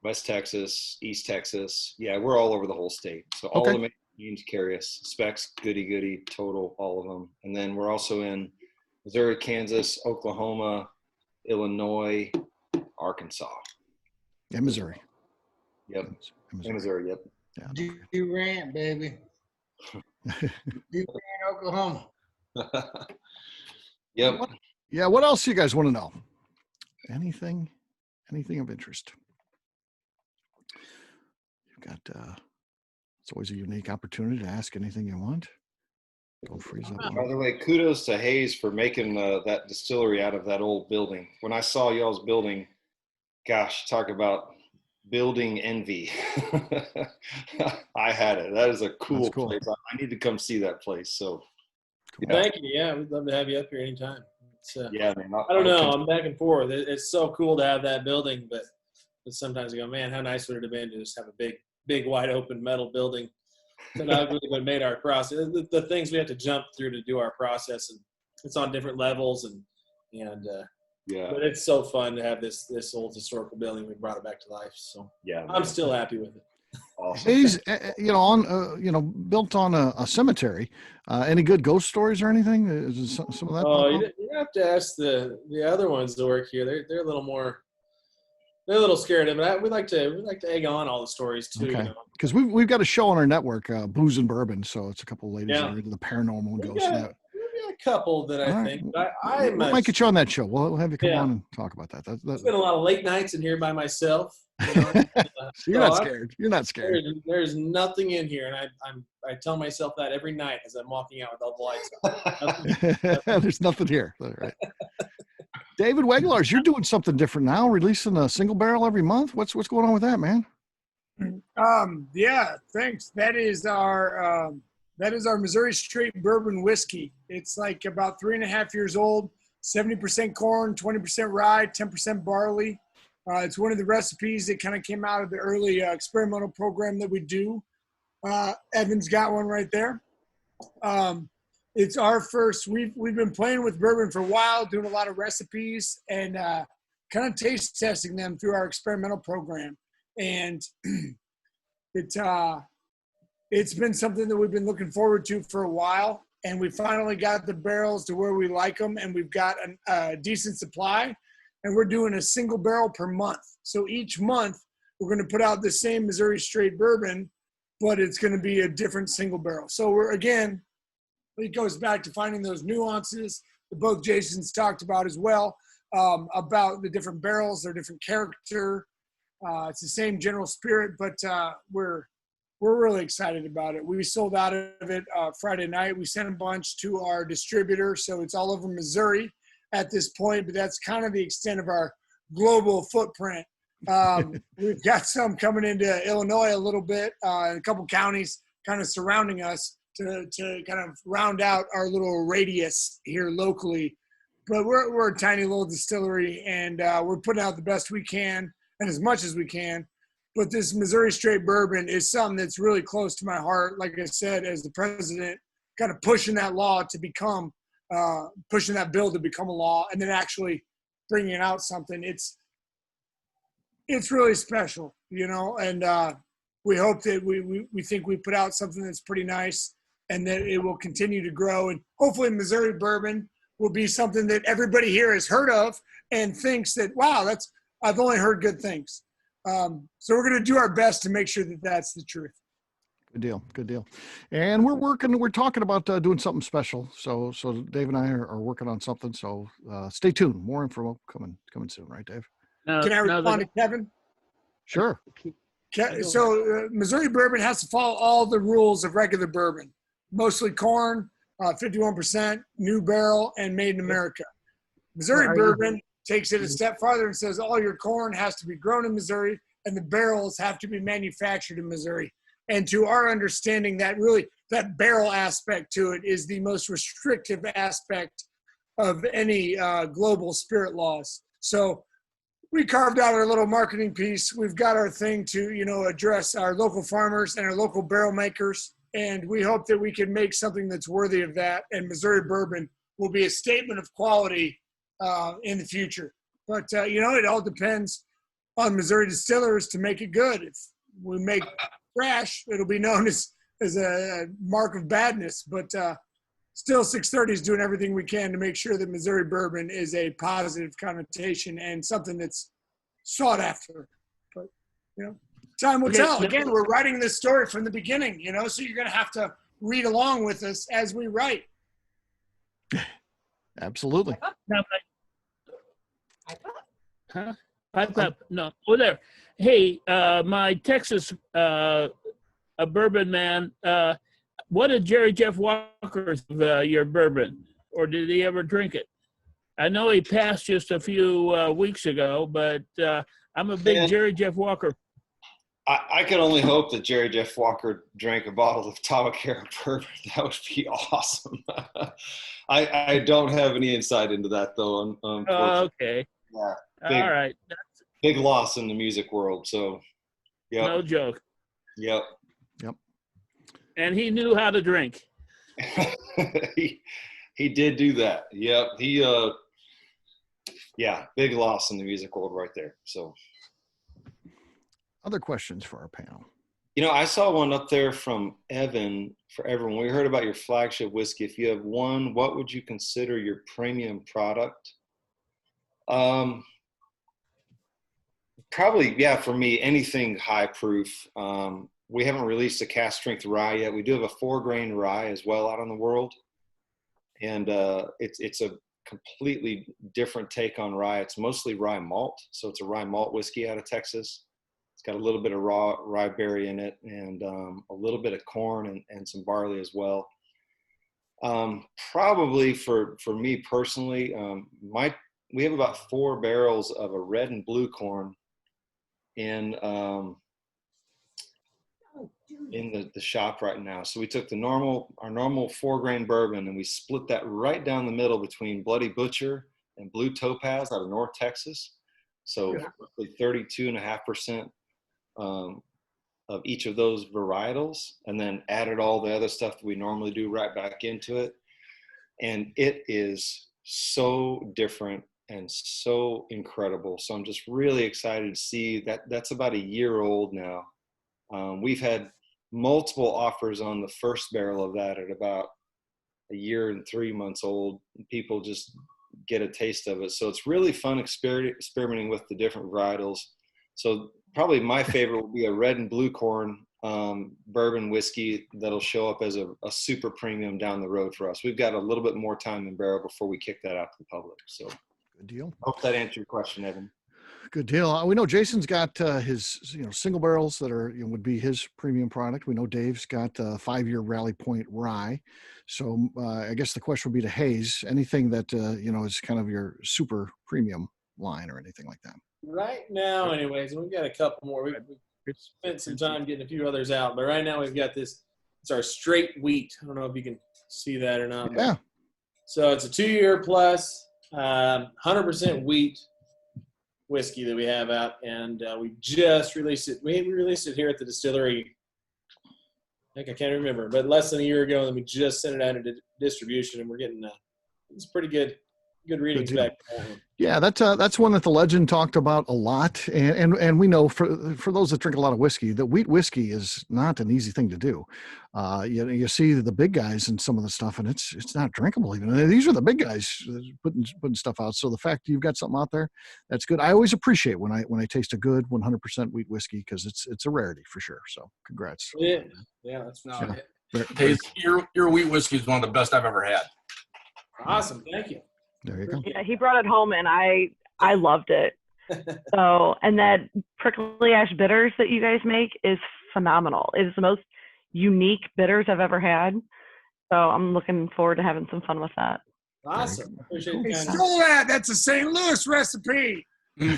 West Texas, East Texas. Yeah, we're all over the whole state. So all of the major unions carry us. Specs, Goody, Total, all of them. And then we're also in Missouri, Kansas, Oklahoma, Illinois, Arkansas. Yeah, Missouri. Yep. Missouri, yep. Yeah. Durant, baby. Durant, Oklahoma. Yep. Yeah, what else do you guys want to know? Anything of interest? Got it's always a unique opportunity to ask anything you want. Don't freeze up. By the way, kudos to Hayes for making that distillery out of that old building. When I saw y'all's building, gosh, talk about building envy. I had it. That is a cool place. I need to come see that place. So cool. Thank you. Yeah, we'd love to have you up here anytime. Yeah, man. I don't know. I'm back and forth. It's so cool to have that building, but sometimes I go, man, how nice would it have been to just have a big wide open metal building that really would have made our process. The things we have to jump through to do our process, and it's on different levels, and but it's so fun to have this old historical building. We brought it back to life, so yeah, I'm still happy with it. Awesome. He's built on a cemetery. Any good ghost stories or anything? Is some of that? Oh, you have to ask the other ones that work here. They're a little more. They're a little scared of it. We like to egg on all the stories too. Okay. Because we've got a show on our network, Booze and Bourbon. So it's a couple of ladies that are into the paranormal and ghosts. We've got a couple that I think. I might get you on that show. We'll have you come on and talk about that. It's been a lot of late nights in here by myself. You're not scared. You're not scared. There's nothing in here, and I tell myself that every night as I'm walking out with all the lights on. There's nothing here. All right. David Weglarz, you're doing something different now, releasing a single barrel every month. What's going on with that, man? Yeah, thanks. That is our Missouri Straight Bourbon whiskey. It's like about 3.5 years old, 70% corn, 20% rye, 10% barley. It's one of the recipes that kind of came out of the early experimental program that we do. Evan's got one right there. It's our first. We've been playing with bourbon for a while, doing a lot of recipes and kind of taste testing them through our experimental program. And it's been something that we've been looking forward to for a while. And we finally got the barrels to where we like them, and we've got a decent supply. And we're doing a single barrel per month. So each month we're going to put out the same Missouri straight bourbon, but it's going to be a different single barrel. So we're, again, it goes back to finding those nuances that both Jason's talked about as well, about the different barrels, their different character. It's the same general spirit, but we're really excited about it. We sold out of it Friday night. We sent a bunch to our distributor, so it's all over Missouri at this point, but that's kind of the extent of our global footprint. We've got some coming into Illinois a little bit, and a couple counties kind of surrounding us to kind of round out our little radius here locally. But we're a tiny little distillery, and we're putting out the best we can and as much as we can. But this Missouri straight bourbon is something that's really close to my heart. Like I said, as the president, kind of pushing that law to become, pushing that bill to become a law, and then actually bringing out something. It's really special, you know, and we hope that we think we put out something that's pretty nice and that it will continue to grow. And hopefully Missouri bourbon will be something that everybody here has heard of and thinks that, wow, I've only heard good things. So we're going to do our best to make sure that that's the truth. Good deal. Good deal. And we're talking about doing something special. So Dave and I are working on something. So stay tuned. More info coming soon. Right, Dave? Can I respond to Kevin? Sure. So Missouri bourbon has to follow all the rules of regular bourbon, mostly corn, 51%, new barrel, and made in America. Missouri bourbon takes it a step farther and says all your corn has to be grown in Missouri and the barrels have to be manufactured in Missouri. And to our understanding, that barrel aspect to it is the most restrictive aspect of any global spirit laws. So we carved out our little marketing piece. We've got our thing to, you know, address our local farmers and our local barrel makers. And we hope that we can make something that's worthy of that. And Missouri bourbon will be a statement of quality in the future. But, you know, it all depends on Missouri distillers to make it good. If we make trash, it'll be known as a mark of badness. But still, 630 is doing everything we can to make sure that Missouri bourbon is a positive connotation and something that's sought after. But, you know, time will tell. Again, we're writing this story from the beginning, you know, so you're going to have to read along with us as we write. Absolutely. No, over there. Hey, my Texas a bourbon man, what did Jerry Jeff Walker think of your bourbon, or did he ever drink it? I know he passed just a few weeks ago, but I'm a big Jerry Jeff Walker. I could only hope that Jerry Jeff Walker drank a bottle of Tahwahkaro bourbon. That would be awesome. I don't have any insight into that, though. Okay. Yeah. All right. Big loss in the music world. So, yeah. No joke. Yep. And he knew how to drink. he did do that. Yep. Big loss in the music world right there. So, other questions for our panel? You know, I saw one up there from Evan for everyone. We heard about your flagship whiskey. If you have one, what would you consider your premium product? Probably, for me, anything high proof. We haven't released a cast strength rye yet. We do have a 4-grain rye as well out on the world. And it's a completely different take on rye. It's mostly rye malt. So it's a rye malt whiskey out of Texas. It's got a little bit of raw rye berry in it and a little bit of corn and some barley as well. Probably for me personally, we have about 4 barrels of a red and blue corn in the shop right now. So we took our normal 4-grain bourbon and we split that right down the middle between Bloody Butcher and Blue Topaz out of North Texas. So 32.5% of each of those varietals, and then added all the other stuff that we normally do right back into it. And it is so different and so incredible. So I'm just really excited to see that. That's about a year old now. We've had multiple offers on the first barrel of that at about a year and 3 months old. People just get a taste of it. So it's really fun experimenting with the different varietals. So probably my favorite will be a red and blue corn bourbon whiskey that'll show up as a super premium down the road for us. We've got a little bit more time in barrel before we kick that out to the public. So Good deal. hope that answered your question, Evan. Good deal. We know Jason's got his single barrels that are would be his premium product. We know Dave's got 5-year Rally Point rye. So I guess the question would be to Hayes, anything that is kind of your super premium line or anything like that. Right now, anyways, we've got a couple more. We've spent some time getting a few others out, but right now we've got this. It's our straight wheat. I don't know if you can see that or not. Yeah. So it's a 2-year plus 100% wheat whiskey that we have out, and we just released it. We released it here at the distillery. I can't remember, but less than a year ago, and we just sent it out into distribution, and we're getting it's pretty good readings back. Yeah, that's one that the legend talked about a lot, and we know for those that drink a lot of whiskey, that wheat whiskey is not an easy thing to do. You see the big guys in some of the stuff, and it's not drinkable even. And these are the big guys putting stuff out. So the fact that you've got something out there, that's good. I always appreciate when I taste a good 100% wheat whiskey because it's a rarity for sure. So congrats. Yeah, that's Hey, your wheat whiskey is one of the best I've ever had. awesome. Thank you. There you go. Yeah, he brought it home and I loved it. So, and that prickly ash bitters that you guys make is phenomenal. It is the most unique bitters I've ever had. So I'm looking forward to having some fun with that. Awesome. Appreciate Hey, you. stole that. That's a St. Louis recipe. He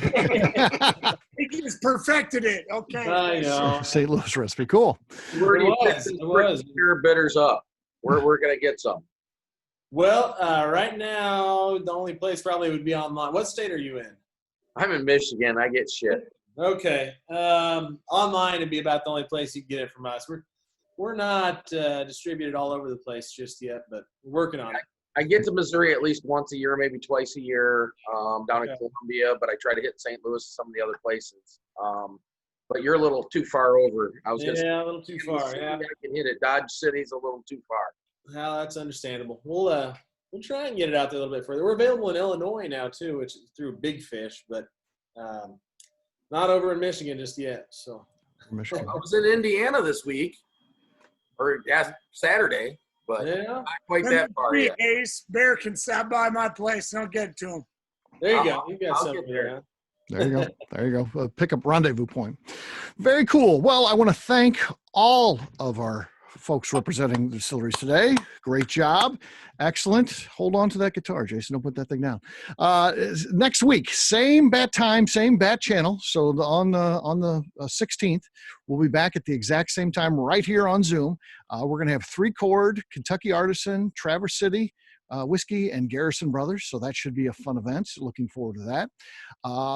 just perfected it. Okay. I know. St. Louis recipe, cool. Where do you pick It these was. pure bitters up? We're gonna get some. Well, right now, the only place probably would be online. What state are you in? I'm in Michigan. I get shit. Okay. Online would be about the only place you can get it from us. We're not distributed all over the place just yet, but we're working on it. I get to Missouri at least once a year, maybe twice a year, down in Columbia, but I try to hit St. Louis, some of the other places. But you're a little too far over. I was gonna say, a little too far. Yeah. I can hit it. Dodge City's a little too far. Well, that's understandable. We'll try and get it out there a little bit further. We're available in Illinois now too, which is through Big Fish, but not over in Michigan just yet. So Michigan. I was in Indiana this week, or Saturday, but yeah, not quite that far yet. Ace Bear can stop by my place and I'll get it to him. there you go. You got I'll something get there. there. Huh? There you go. There you go. Pick up rendezvous point. Very cool. Well, I want to thank all of our folks representing the distilleries today. Great job. Excellent. Hold on to that guitar, Jason. Don't put that thing down. Next week, same bat time, same bat channel. So on the 16th, we'll be back at the exact same time right here on Zoom. We're going to have 3-Chord, Kentucky Artisan, Traverse City, Whiskey, and Garrison Brothers. So that should be a fun event. Looking forward to that.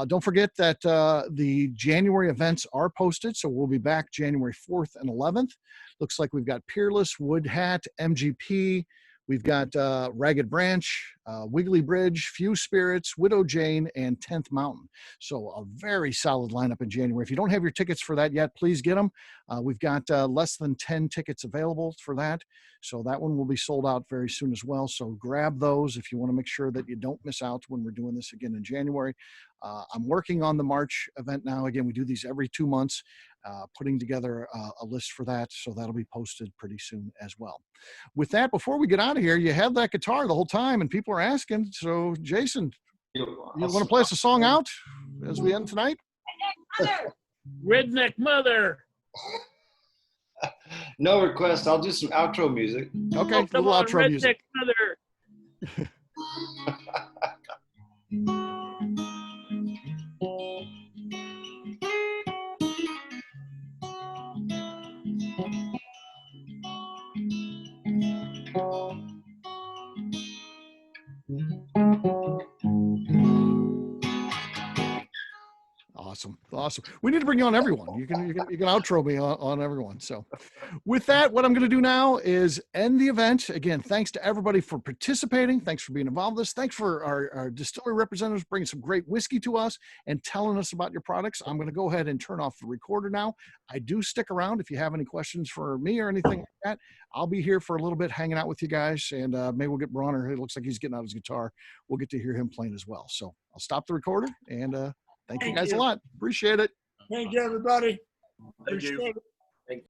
Don't forget that the January events are posted. So we'll be back January 4th and 11th. Looks like we've got Peerless, Wood Hat, MGP. We've got Ragged Branch, Wiggly Bridge, Few Spirits, Widow Jane, and 10th Mountain. So a very solid lineup in January. If you don't have your tickets for that yet, please get them. We've got less than 10 tickets available for that. So that one will be sold out very soon as well. So grab those if you want to make sure that you don't miss out when we're doing this again in January. I'm working on the March event now. Again, we do these every 2 months, putting together a list for that. So that'll be posted pretty soon as well. With that, before we get out of here, you had that guitar the whole time and people are asking. So Jason, you want to play us a song out as we end tonight? Redneck Mother. No request. I'll do some outro music. Okay, Oh, come little on, outro Redneck music. Mother. Awesome. We need to bring you on everyone. You can outro me on everyone. So with that, what I'm going to do now is end the event. Again, thanks to everybody for participating. Thanks for being involved in this. Thanks for our distillery representatives bringing some great whiskey to us and telling us about your products. I'm going to go ahead and turn off the recorder now. I do stick around if you have any questions for me or anything like that. I'll be here for a little bit hanging out with you guys, and maybe we'll get Bronner. It looks like he's getting out his guitar. We'll get to hear him playing as well. So I'll stop the recorder, and thank you guys a lot. Appreciate it. Thank you, everybody. Thank you. Appreciate it.